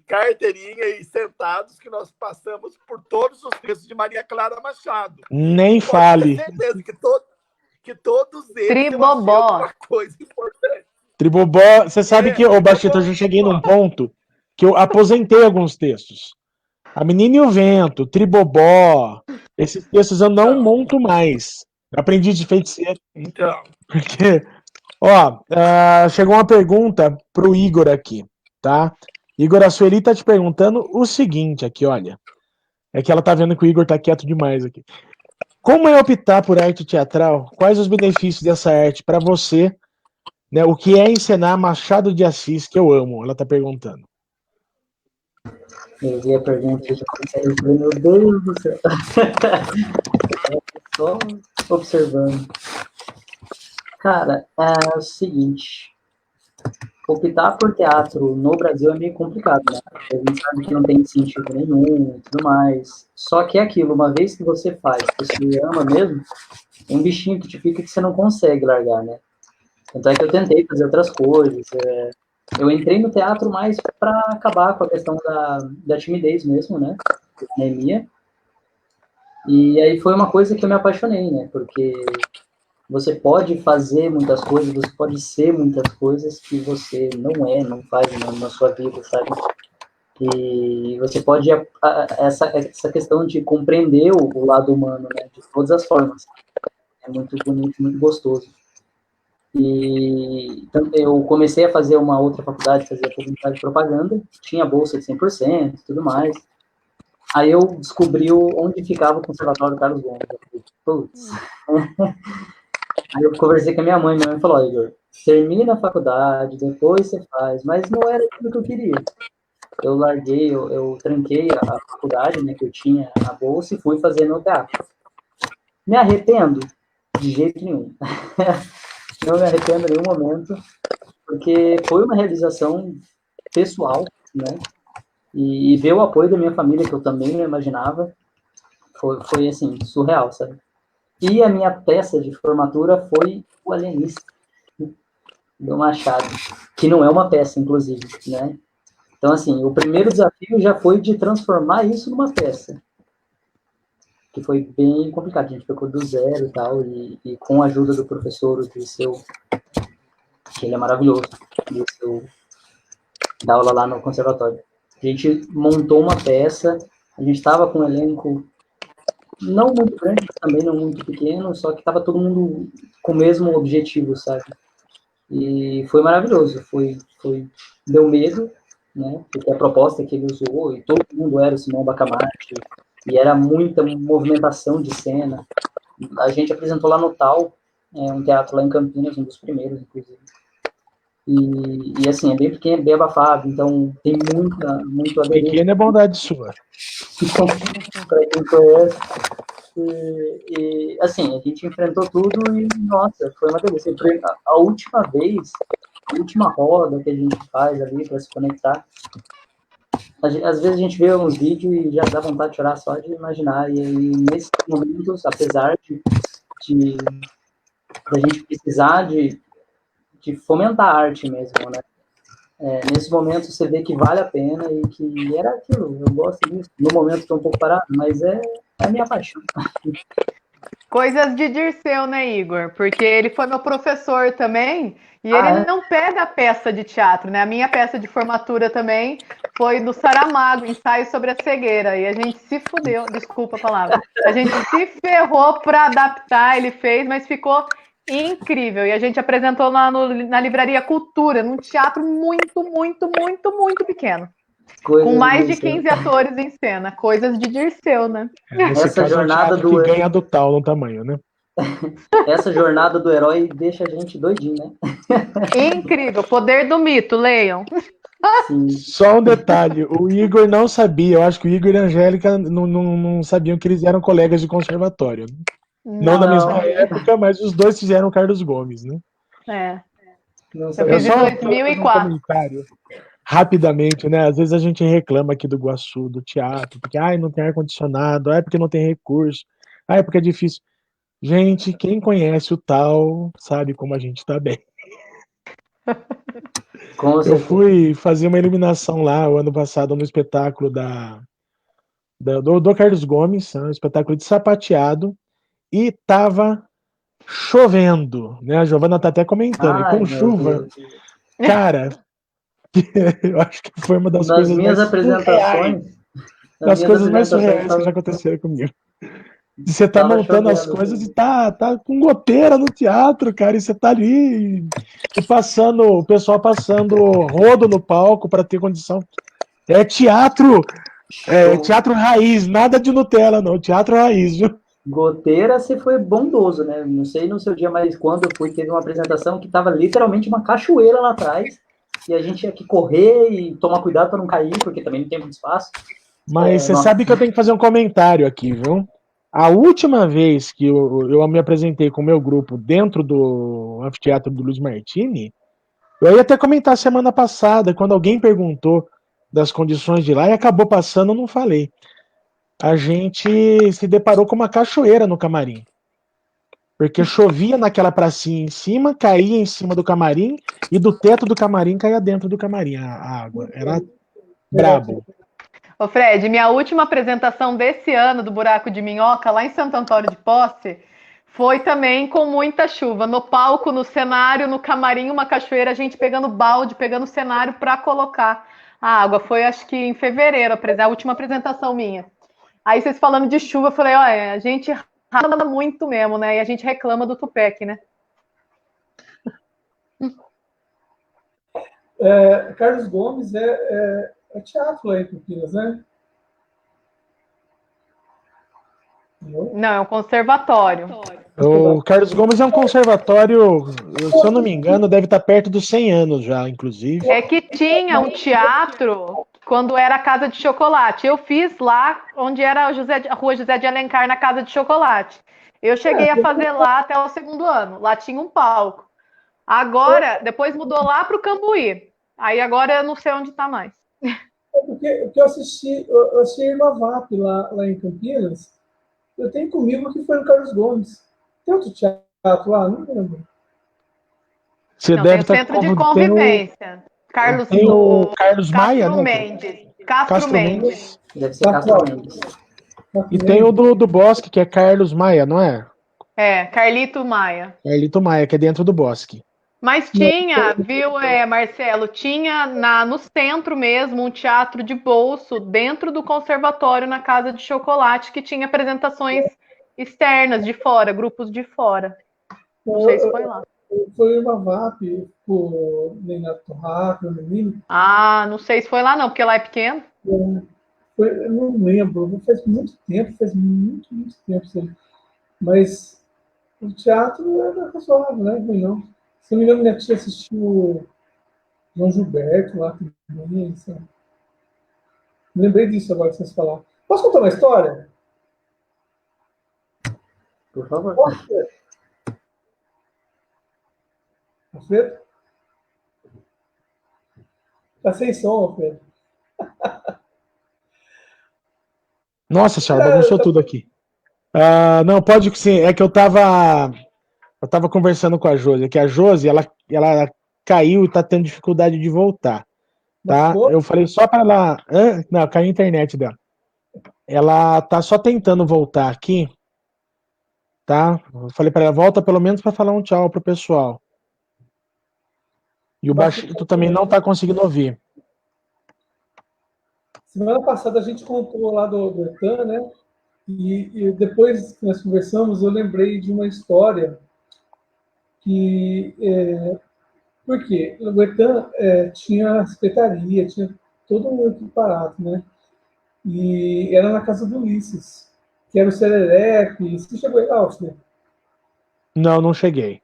carteirinha e sentados que nós passamos por todos os textos de Maria Clara Machado. Nem fale. Tenho certeza que todos eles Tribobó. têm alguma coisa importante. Tribobó, você sabe que, ô Bachito, eu já cheguei num ponto que eu aposentei alguns textos. A Menina e o Vento, Tribobó, esses textos eu não monto mais. Eu aprendi de feiticeiro. Então. Porque, chegou uma pergunta pro Igor aqui, tá? Igor, a Sueli tá te perguntando o seguinte aqui, olha. É que ela tá vendo que o Igor tá quieto demais aqui. Como é optar por arte teatral? Quais os benefícios dessa arte para você? Né, o que é encenar Machado de Assis, que eu amo? Ela tá perguntando. Eu vi a pergunta e já comecei a ver, meu Deus do céu. Só observando. Cara, é o seguinte. Optar por teatro no Brasil é meio complicado, né? A gente sabe que não tem incentivo nenhum e tudo mais. Só que é aquilo, uma vez que você faz, que você ama mesmo, é um bichinho que te fica que você não consegue largar, né? Tanto é que eu tentei fazer outras coisas. Eu entrei no teatro mais para acabar com a questão da timidez mesmo, né? Da anemia. E aí foi uma coisa que eu me apaixonei, né? Porque você pode fazer muitas coisas, você pode ser muitas coisas que você não faz na sua vida, sabe? E você pode... Essa questão de compreender o lado humano, né? De todas as formas. É muito bonito, muito gostoso. E então, eu comecei a fazer uma outra faculdade, fazer publicidade e propaganda, tinha bolsa de 100% e tudo mais. Aí eu descobri onde ficava o Conservatório Carlos Gomes. Eu falei, putz. Aí eu conversei com a minha mãe falou, Igor, termina a faculdade, depois você faz, mas não era aquilo que eu queria. Eu larguei, eu tranquei a faculdade, né, que eu tinha a bolsa e fui fazer no teatro. Me arrependo? De jeito nenhum. Não me arrependo em nenhum momento, porque foi uma realização pessoal, né? E ver o apoio da minha família, que eu também não imaginava, foi assim, surreal, sabe? E a minha peça de formatura foi O Alienista, do Machado, que não é uma peça, inclusive, né? Então, assim, o primeiro desafio já foi de transformar isso numa peça. que foi bem complicado. A gente ficou do zero e tal, e com a ajuda do professor, o Dirceu, que ele é maravilhoso, Dirceu, dá aula lá no conservatório. A gente montou uma peça, a gente estava com um elenco não muito grande, também não muito pequeno, só que estava todo mundo com o mesmo objetivo, sabe? E foi maravilhoso, deu medo, né? Porque a proposta que ele usou, e todo mundo era o Simão Bacamarte, e era muita movimentação de cena. A gente apresentou lá no Tal, um teatro lá em Campinas, um dos primeiros, inclusive. E assim, é bem pequeno, bem abafado, então tem muito aderente. Pequeno é bondade sua. Para quem conhece. E assim, a gente enfrentou tudo e, nossa, foi uma delícia. A última vez, a última roda que a gente faz ali para se conectar, às vezes a gente vê uns vídeos e já dá vontade de chorar só de imaginar. E aí, nesses momentos, apesar de a gente precisar de fomentar a arte mesmo, né? Nesse momento você vê que vale a pena e que era aquilo, eu gosto disso. No momento estou um pouco parado, mas é a minha paixão. Coisas de Dirceu, né, Igor? Porque ele foi meu professor também, e ele não pega a peça de teatro, né? A minha peça de formatura também foi do Saramago, Ensaio sobre a Cegueira, e a gente se fudeu, desculpa a palavra, a gente se ferrou para adaptar, ele fez, mas ficou incrível, e a gente apresentou lá na Livraria Cultura, num teatro muito, muito, muito, muito pequeno. Com mais de 15 atores em cena. Coisas de Dirceu, né? Nesse Essa caso, jornada é um que ganha do tal no tamanho, né? Essa jornada do herói deixa a gente doidinho, né? Incrível. Poder do mito, leiam. Sim. Só um detalhe, o Igor não sabia, eu acho que o Igor e a Angélica não sabiam que eles eram colegas de conservatório. Não na mesma época, mas os dois fizeram Carlos Gomes, né? Eu fiz em 2004. Um comentário. Rapidamente, né? Às vezes a gente reclama aqui do Iguaçu, do teatro, porque não tem ar-condicionado, porque não tem recurso, porque é difícil. Gente, quem conhece o tal sabe como a gente tá bem. Eu fui fazer uma iluminação lá o ano passado no espetáculo do Carlos Gomes, um espetáculo de sapateado, e tava chovendo, né? A Giovana tá até comentando, e com chuva, cara, eu acho que foi uma das coisas mais surreais. Das coisas mais surreais que já aconteceram comigo. Você tá montando as coisas e tá com goteira no teatro, cara, e você tá ali e passando, o pessoal passando rodo no palco para ter condição. É teatro, teatro raiz, nada de Nutella, não, teatro raiz, viu? Goteira, você foi bondoso, né? Não sei no seu dia, mas quando eu fui, teve uma apresentação que tava literalmente uma cachoeira lá atrás, e a gente tinha que correr e tomar cuidado para não cair, porque também não tem muito espaço. Mas você sabe que eu tenho que fazer um comentário aqui, viu? A última vez que eu me apresentei com o meu grupo dentro do anfiteatro do Luiz Martini, eu ia até comentar semana passada, quando alguém perguntou das condições de lá e acabou passando, eu não falei. A gente se deparou com uma cachoeira no camarim. Porque chovia naquela pracinha em cima, caía em cima do camarim, e do teto do camarim caía dentro do camarim a água. Era brabo. Ô Fred, minha última apresentação desse ano do Buraco de Minhoca, lá em Santo Antônio de Posse, foi também com muita chuva. No palco, no cenário, no camarim, uma cachoeira, a gente pegando balde, pegando cenário para colocar a água. Foi, acho que em fevereiro, a última apresentação minha. Aí vocês falando de chuva, eu falei, olha, a gente rala muito mesmo, né? E a gente reclama do Tupec, né? Carlos Gomes é teatro lá em Campinas, né? Não, é um conservatório. O Carlos Gomes é um conservatório, se eu não me engano, deve estar perto dos 100 anos já, inclusive. É que tinha um teatro quando era a Casa de Chocolate. Eu fiz lá onde era a Rua José de Alencar, na Casa de Chocolate. Eu cheguei a fazer lá até o segundo ano. Lá tinha um palco. Agora, depois mudou lá para o Cambuí. Aí agora eu não sei onde está mais. Porque eu assisti a Irma Vap lá em Campinas. Eu tenho comigo que foi no Carlos Gomes. Tem outro teatro lá? Não lembro. Você não, deve tem o Centro de Convivência. Carlos Maia, Mendes. Castro Mendes. Deve ser Castro Mendes. E tem o do Bosque, que é Carlos Maia, não é? É, Carlito Maia. Carlito Maia, que é dentro do Bosque. Mas tinha, viu, Marcelo, tinha no centro mesmo um teatro de bolso dentro do conservatório na Casa de Chocolate que tinha apresentações externas de fora, grupos de fora. Não sei se foi lá. Foi uma VAP, o Renato Torraca, o menino. Ah, não sei se foi lá não, porque lá é pequeno. Eu não lembro, faz muito tempo isso aí. Mas o teatro era razoável, né? Não. Se não me engano, minha tia assistiu o João Gilberto lá também. Sabe? Lembrei disso agora que vocês falaram. Posso contar uma história? Por favor. Alfredo? Tá sem som, Alfredo. Nossa senhora, bagunçou tudo aqui. Não, pode sim. É que eu tava conversando com a Josi, que a Josi, ela caiu e tá tendo dificuldade de voltar, tá? Eu falei só para ela... Não, caiu a internet dela. Ela tá só tentando voltar aqui, tá? Eu falei para ela, volta pelo menos para falar um tchau pro pessoal. E o Baixito também não tá conseguindo ouvir. Semana passada a gente contou lá do Etan, né? E depois que nós conversamos, eu lembrei de uma história que... por quê? O Etan tinha secretaria, tinha todo um equiparado, né? E era na casa do Ulisses, que era o Serelepe. Você chegou aí, Alfred? Não cheguei.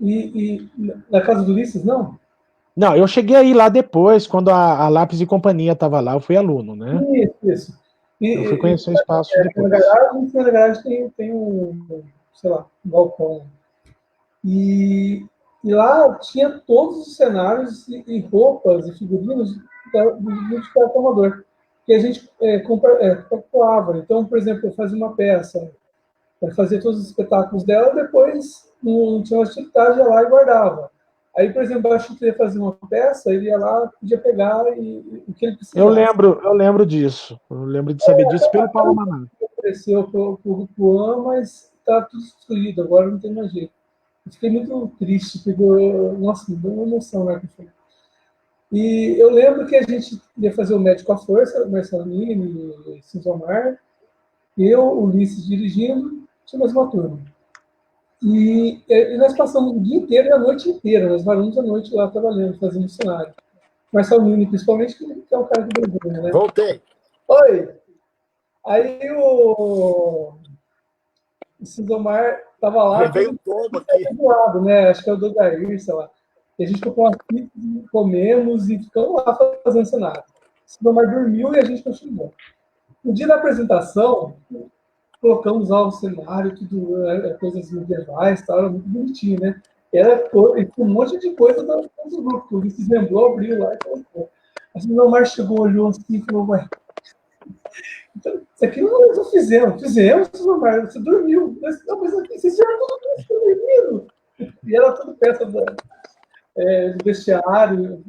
E na casa do Ulisses, não? Não, eu cheguei aí lá depois, quando a Lápis e Companhia estava lá, eu fui aluno, né? Isso. Eu fui conhecer o espaço depois. Na garagem tem um, sei lá, um balcão. E lá tinha todos os cenários e roupas e figurinos do Teatro Amador, que a gente calculava. Então, por exemplo, eu fazia uma peça, eu fazia todos os espetáculos dela, depois não tinha uma atividade, ia lá e guardava. Aí, por exemplo, acho que ia fazer uma peça, ele ia lá, podia pegar o que ele precisava. Eu lembro disso. Eu lembro de saber disso pelo Paulo Maná. Ofereceu para o Juan, mas está tudo destruído, agora não tem mais jeito. Eu fiquei muito triste, porque, nossa, me deu uma emoção lá que foi. E eu lembro que a gente ia fazer o Médico à Força, Marcelo Nini, Cinzomar, eu, o Ulisses dirigindo, tinha mais uma turma. E nós passamos o dia inteiro e a noite inteira, nós varamos a noite lá trabalhando, fazendo cenário. Marcelo Nini, principalmente, que é o cara que deu, né? Voltei. Oi! Aí o Cinzomar estava lá. Veio um tombo aqui. Do lado, né? Acho que é o do Gair, sei lá. E a gente comprou umas pizzas, comemos e ficamos lá fazendo cenário. O Cinzomar dormiu e a gente continuou. No dia da apresentação, colocamos lá o cenário, tudo, coisas medievais, tal, era muito bonitinho, né? Era um monte de coisa do grupo, que o Ulisses lembrou, abriu lá e colocou. A Cinzomar chegou, olhou assim e falou, ué, então, isso aqui nós fizemos, Cinzomar, você dormiu. Não, mas aqui, vocês fizeram tudo isso, dormindo. E era tudo peça do vestiário,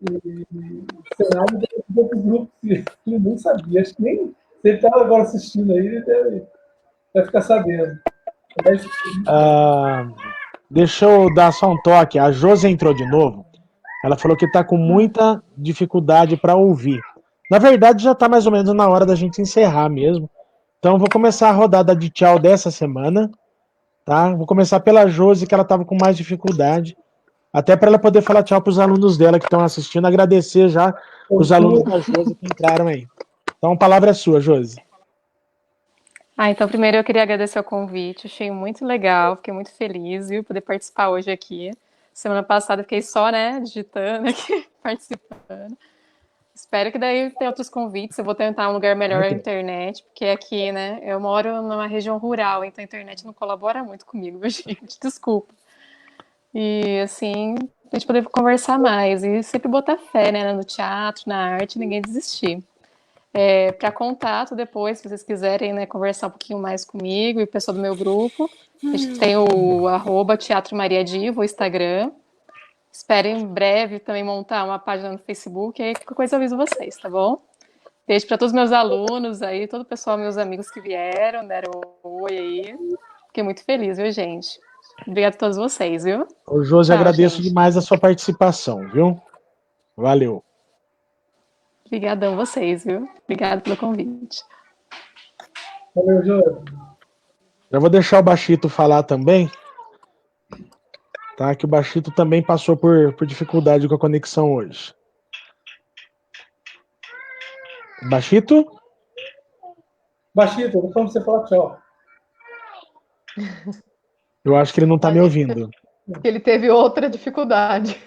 e cenário de outros grupos que ele nem sabia. Acho que nem se ele estava agora assistindo aí, ele deve ficar sabendo. Deixa eu dar só um toque. A Josi entrou de novo. Ela falou que está com muita dificuldade para ouvir. Na verdade, já está mais ou menos na hora da gente encerrar mesmo. Então, vou começar a rodada de tchau dessa semana. Tá? Vou começar pela Josi, que ela estava com mais dificuldade. Até para ela poder falar tchau para os alunos dela que estão assistindo. Agradecer já os alunos da Josi que entraram aí. Então, a palavra é sua, Josi. Então, primeiro eu queria agradecer o convite. Achei muito legal, fiquei muito feliz, viu, poder participar hoje aqui. Semana passada eu fiquei só, né, digitando aqui, participando. Espero que daí tenha outros convites. Eu vou tentar um lugar melhor na internet, porque aqui, né, eu moro numa região rural, então a internet não colabora muito comigo, viu, gente? Desculpa. E, assim, a gente poder conversar mais e sempre botar fé, né, no teatro, na arte, ninguém desistir. Para contato depois, se vocês quiserem, né, conversar um pouquinho mais comigo e o pessoal do meu grupo, a gente tem o @Teatro Maria Diva, o Instagram. Espero em breve também montar uma página no Facebook, aí qualquer coisa eu aviso vocês, tá bom? Beijo para todos os meus alunos aí, todo o pessoal, meus amigos que vieram, deram um oi aí. Fiquei muito feliz, viu, gente? Obrigada a todos vocês, viu? Ô, Josi, Tchau, agradeço gente. demais a sua participação, viu? Valeu. Obrigadão vocês, viu? Obrigado pelo convite. Valeu, Jô. Já vou deixar o Bachito falar também, tá? Que o Bachito também passou por dificuldade com a conexão hoje. Bachito? Bachito, eu tô falando pra você falar tchau. Eu acho que ele não tá me ouvindo. Que ele teve outra dificuldade.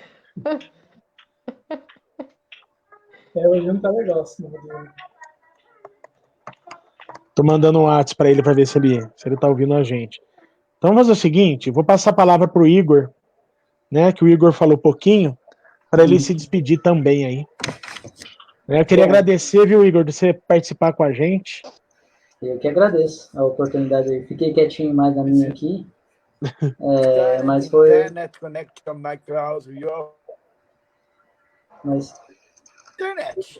Hoje não tá legal assim. Tô mandando um WhatsApp pra ele pra ver se ele tá ouvindo a gente. Então vamos fazer o seguinte, vou passar a palavra pro Igor, né? Que o Igor falou pouquinho, para ele se despedir também aí. Eu queria agradecer, viu, Igor, de você participar com a gente. Eu que agradeço a oportunidade. Eu fiquei quietinho mais na minha aqui. Mas foi. Internet connection, my cloud, your Mas internet.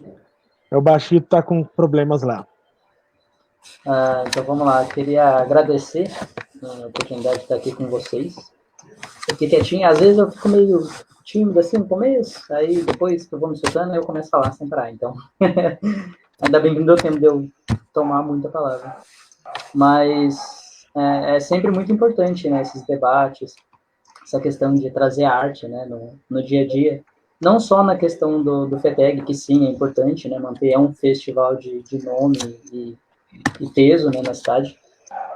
O Bachito tá com problemas lá. então vamos lá. Eu queria agradecer a oportunidade de estar aqui com vocês. Eu fiquei quietinho. Às vezes eu fico meio tímido assim no começo, aí depois que eu vou me soltando, eu começo a falar sem parar. Então, ainda bem que não deu tempo de eu tomar muita palavra. Mas é sempre muito importante, né, esses debates, essa questão de trazer arte, né, no dia a dia. Não só na questão do FETEG, que sim, é importante, né, manter um festival de nome e peso, né, na cidade,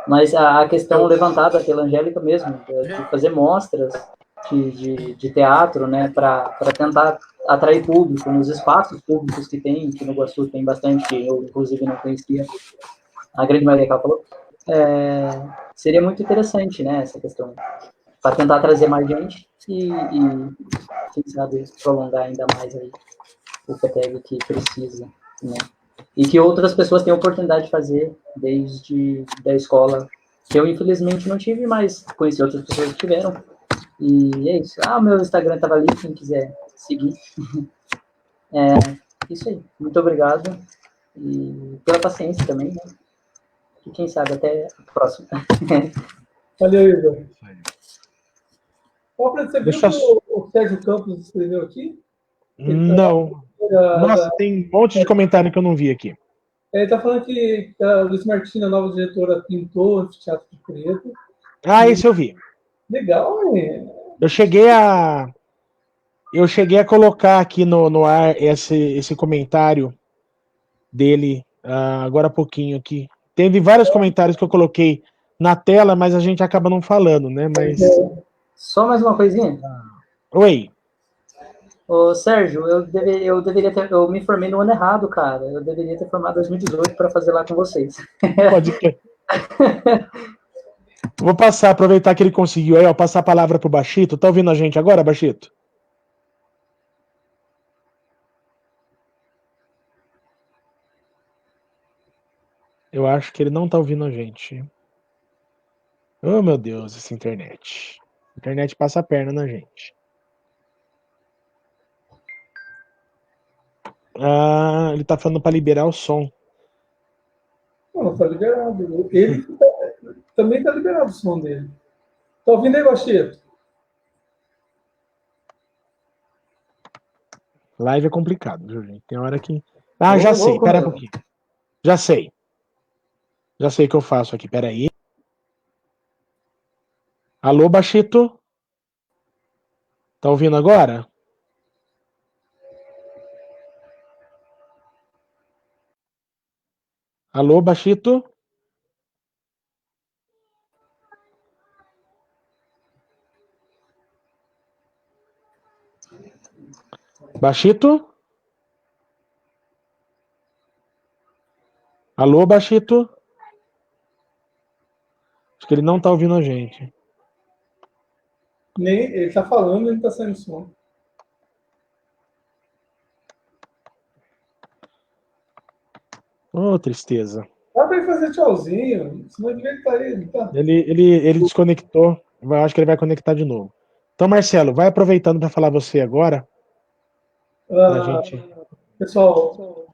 mas a questão levantada pela Angélica mesmo, de fazer mostras de teatro, né, para tentar atrair público nos espaços públicos que tem, que no Iguaçu tem bastante, que eu, inclusive, não conhecia, a grande maioria que ela falou, seria muito interessante, né, essa questão, para tentar trazer mais gente e quem sabe, prolongar ainda mais aí o FETEG que precisa, né, e que outras pessoas têm a oportunidade de fazer desde da escola, que eu, infelizmente, não tive, mas conheci outras pessoas que tiveram. E é isso. O meu Instagram estava ali, quem quiser seguir. Isso aí. Muito obrigado. E pela paciência também, né? E quem sabe até a próxima. Valeu, Igor. Você viu que o Sérgio Campos escreveu aqui? Não. Nossa, tem um monte de comentário que eu não vi aqui. Ele está falando que a Luiz Martina, a nova diretora, pintou o Anfiteatro de Preto. Esse eu vi. Legal, hein? Eu cheguei a colocar aqui no ar esse comentário dele agora há pouquinho aqui. Teve vários comentários que eu coloquei na tela, mas a gente acaba não falando, né? Mas... Só mais uma coisinha? Oi. Ô, Sérgio, eu deveria ter... Eu me formei no ano errado, cara. Eu deveria ter formado em 2018 para fazer lá com vocês. Pode crer. Vou aproveitar que ele conseguiu aí, passar a palavra pro Bachito. Tá ouvindo a gente agora, Bachito? Eu acho que ele não tá ouvindo a gente. Oh, meu Deus, essa internet. A internet passa a perna na gente. Ele tá falando para liberar o som. Não, tá liberado. Ele também tá liberado o som dele. Tá ouvindo aí, Bachito? Live é complicado, viu, gente? Tem hora que... já sei, pera um pouquinho. Já sei. Já sei o que eu faço aqui, pera aí. Alô, Bachito? Tá ouvindo agora? Alô, Bachito? Bachito? Alô, Bachito? Acho que ele não tá ouvindo a gente. Nem, ele tá falando e não tá saindo som. Oh, tristeza. Dá pra ele fazer tchauzinho, senão ele devia estar aí, tá? Ele desconectou. Eu acho que ele vai conectar de novo. Então, Marcelo, vai aproveitando para falar você agora. Pessoal,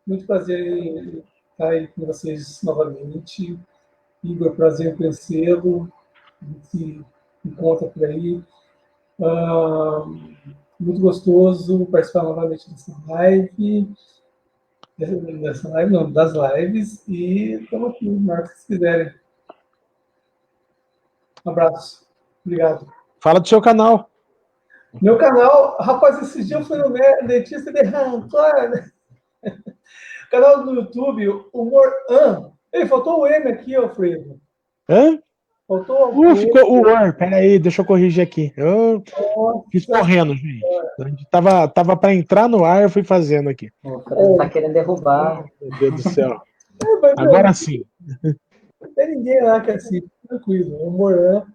Muito prazer em estar aí com vocês novamente. Igor, prazer em conhecê-lo. A gente se encontra por aí. Ah, muito gostoso participar novamente dessa live não, das lives, e estamos aqui, na hora que vocês quiserem. Um abraço. Obrigado. Fala do seu canal. Meu canal, rapaz, esses dias eu fui no dentista de rancor, né? Canal do YouTube, Humor An. Ei, faltou o M aqui, Alfredo. Hã? Faltou o M. Ficou o War. Pera aí, deixa eu corrigir aqui. Eu fiz correndo, gente. A gente tava para entrar no ar, eu fui fazendo aqui. O Fred tá querendo derrubar. Meu Deus do céu. Mas, Agora sim. não tem ninguém lá que é assim, tranquilo. O Humor An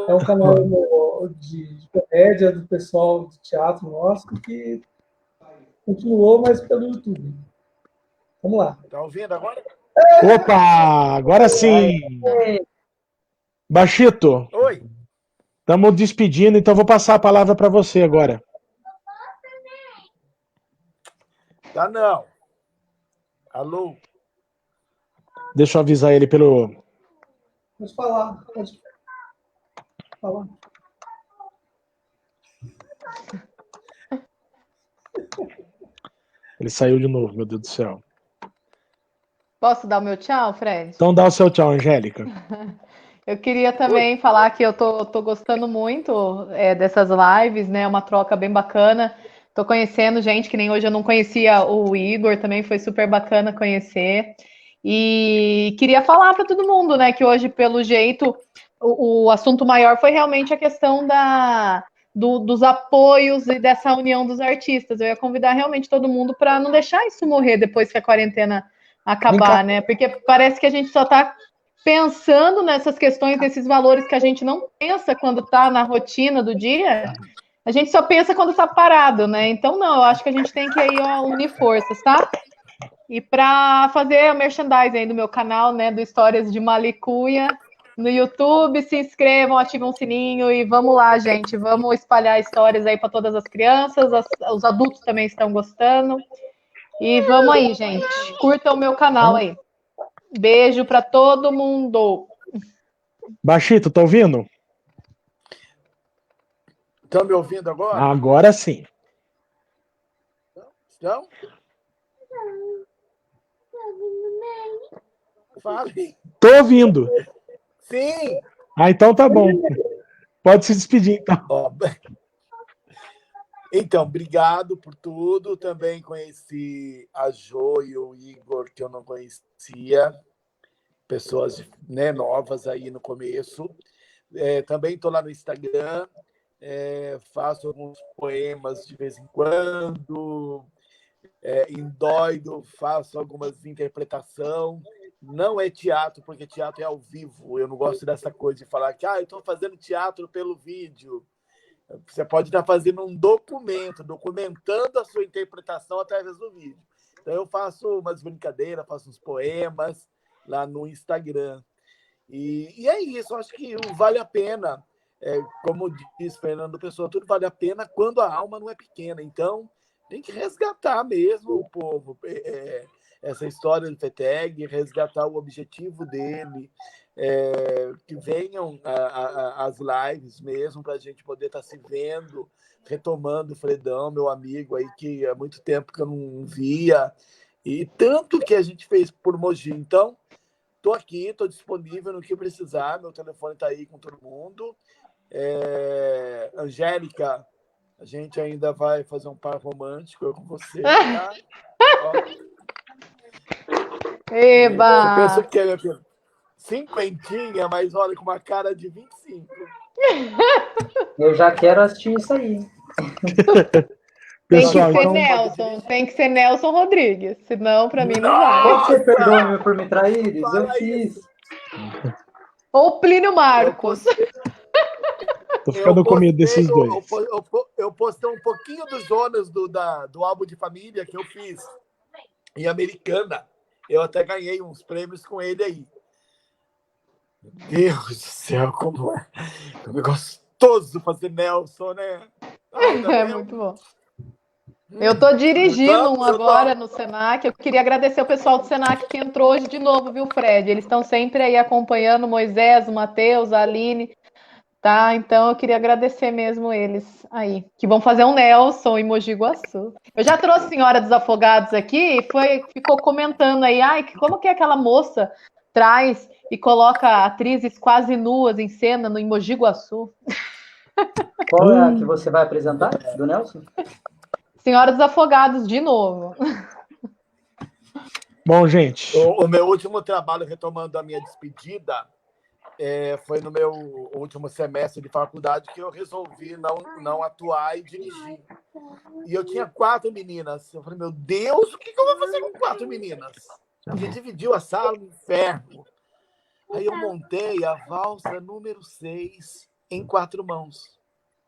é um canal de comédia do pessoal de teatro nosso que continuou, mas pelo YouTube. Vamos lá. Tá ouvindo agora? Opa, agora sim. Baixito, Oi. estamos despedindo, então vou passar a palavra para você agora. Tá não. Alô? Deixa eu avisar ele pelo. Pode falar. Pode falar. Ele saiu de novo, meu Deus do céu. Posso dar o meu tchau, Fred? Então dá o seu tchau, Angélica. Eu queria também falar que eu tô gostando muito dessas lives, né? Uma troca bem bacana. Tô conhecendo gente que nem hoje eu não conhecia o Igor, também foi super bacana conhecer. E queria falar para todo mundo, né, que hoje, pelo jeito, o assunto maior foi realmente a questão dos apoios e dessa união dos artistas. Eu ia convidar realmente todo mundo para não deixar isso morrer depois que a quarentena acabar, né? Porque parece que a gente só está pensando nessas questões, nesses valores que a gente não pensa quando está na rotina do dia. A gente só pensa quando está parado, né? Então, não, eu acho que a gente tem que aí, ó, unir forças, tá? E para fazer a merchandising aí do meu canal, né, do Histórias de Malicuia, no YouTube, se inscrevam, ativem o sininho e vamos lá, gente. Vamos espalhar histórias aí para todas as crianças, os adultos também estão gostando. E vamos aí, gente. Curtam o meu canal aí. Beijo para todo mundo. Baixito, tá ouvindo? Estão me ouvindo agora? Agora sim. Estão? Fale. Tô ouvindo. Sim. Ah, então tá bom. Pode se despedir, então. Ó, então, obrigado por tudo. Também conheci a Jo e o Igor, que eu não conhecia. Pessoas, né, novas aí no começo. Também estou lá no Instagram. Faço alguns poemas de vez em quando. Indóido, faço algumas interpretações. Não é teatro, porque teatro é ao vivo. Eu não gosto dessa coisa de falar que eu estou fazendo teatro pelo vídeo. Você pode estar fazendo um documento, documentando a sua interpretação através do vídeo. Então, eu faço umas brincadeiras, faço uns poemas lá no Instagram. E é isso, acho que vale a pena. Como diz Fernando Pessoa, tudo vale a pena quando a alma não é pequena. Então, tem que resgatar mesmo o povo. Essa história do FETEG, resgatar o objetivo dele, que venham as lives mesmo, para a gente poder estar se vendo, retomando o Fredão, meu amigo aí, que há muito tempo que eu não via, e tanto que a gente fez por Mogi. Então, estou aqui, estou disponível no que precisar, meu telefone está aí com todo mundo. Angélica, a gente ainda vai fazer um par romântico com você, tá? Eba! Você pensa que é cinquentinha, mas olha, com uma cara de 25. Eu já quero assistir isso aí. Pessoal, Tem que ser Nelson Rodrigues, senão para mim não Como vai. você perdoa por me trair? Eu fiz. Ou Plínio Marcos. Tô ficando com medo desses dois. Eu postei um pouquinho do Jonas do álbum de família que eu fiz em Americana. Eu até ganhei uns prêmios com ele aí. Meu Deus do céu, como é gostoso fazer Nelson, né? É muito bom. Eu estou dirigindo um Vamos, eu agora tô. no Senac. Eu queria agradecer o pessoal do Senac que entrou hoje de novo, viu, Fred? Eles estão sempre aí acompanhando o Moisés, o Matheus, a Aline, tá? Então eu queria agradecer mesmo eles aí, que vão fazer um Nelson em Mogi Guaçu. Eu já trouxe a Senhora dos Afogados aqui e ficou comentando aí, ai, como que aquela moça traz e coloca atrizes quase nuas em cena no em Mogi Guaçu? Qual é a que você vai apresentar, do Nelson? Senhora dos Afogados, de novo. Bom, gente. O meu último trabalho, retomando a minha despedida, foi no meu último semestre de faculdade que eu resolvi não atuar e dirigir. E eu tinha 4 meninas. Eu falei, meu Deus, o que eu vou fazer com 4 meninas? Porque dividiu a sala no inferno. Aí eu montei a valsa número 6 em 4 mãos,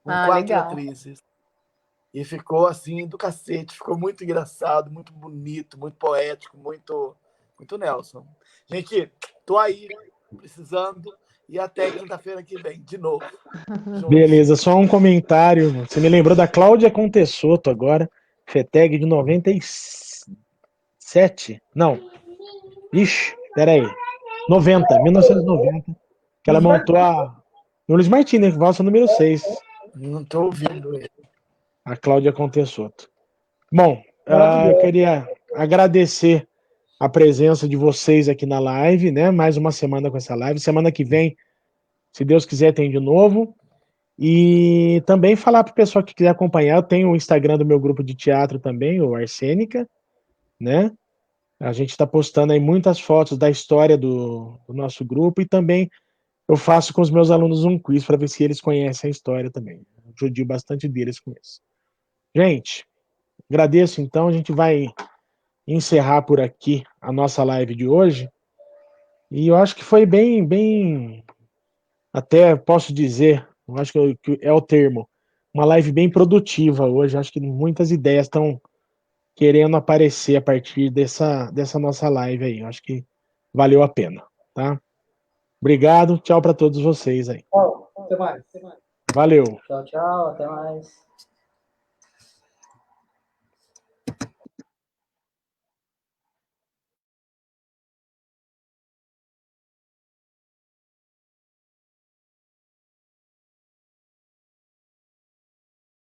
com 4 legal. atrizes. E ficou assim do cacete, ficou muito engraçado, muito bonito, muito poético, muito Nelson. Gente, tô aí, precisando, e até quinta-feira que vem, de novo. Juntos. Beleza, só um comentário. Você me lembrou da Cláudia Contessoto agora, FETEG de 97? Não. Ixi, peraí. 1990. Que ela montou no Luiz Martins, valsa número 6. Não tô ouvindo ele. A Cláudia Contessoto. Bom, eu Maravilhoso. queria agradecer a presença de vocês aqui na live, né? Mais uma semana com essa live. Semana que vem, se Deus quiser, tem de novo. E também falar para o pessoal que quiser acompanhar, eu tenho o Instagram do meu grupo de teatro também, o Arsênica, né? A gente está postando aí muitas fotos da história do nosso grupo e também eu faço com os meus alunos um quiz para ver se eles conhecem a história também. Eu judio bastante deles com isso. Gente, agradeço então, a gente vai encerrar por aqui a nossa live de hoje. E eu acho que foi bem, até posso dizer, eu acho que é o termo, uma live bem produtiva hoje. Acho que muitas ideias estão querendo aparecer a partir dessa nossa live aí. Eu acho que valeu a pena, tá? Obrigado, tchau para todos vocês aí. Ó, até mais. Valeu. Tchau, tchau, até mais.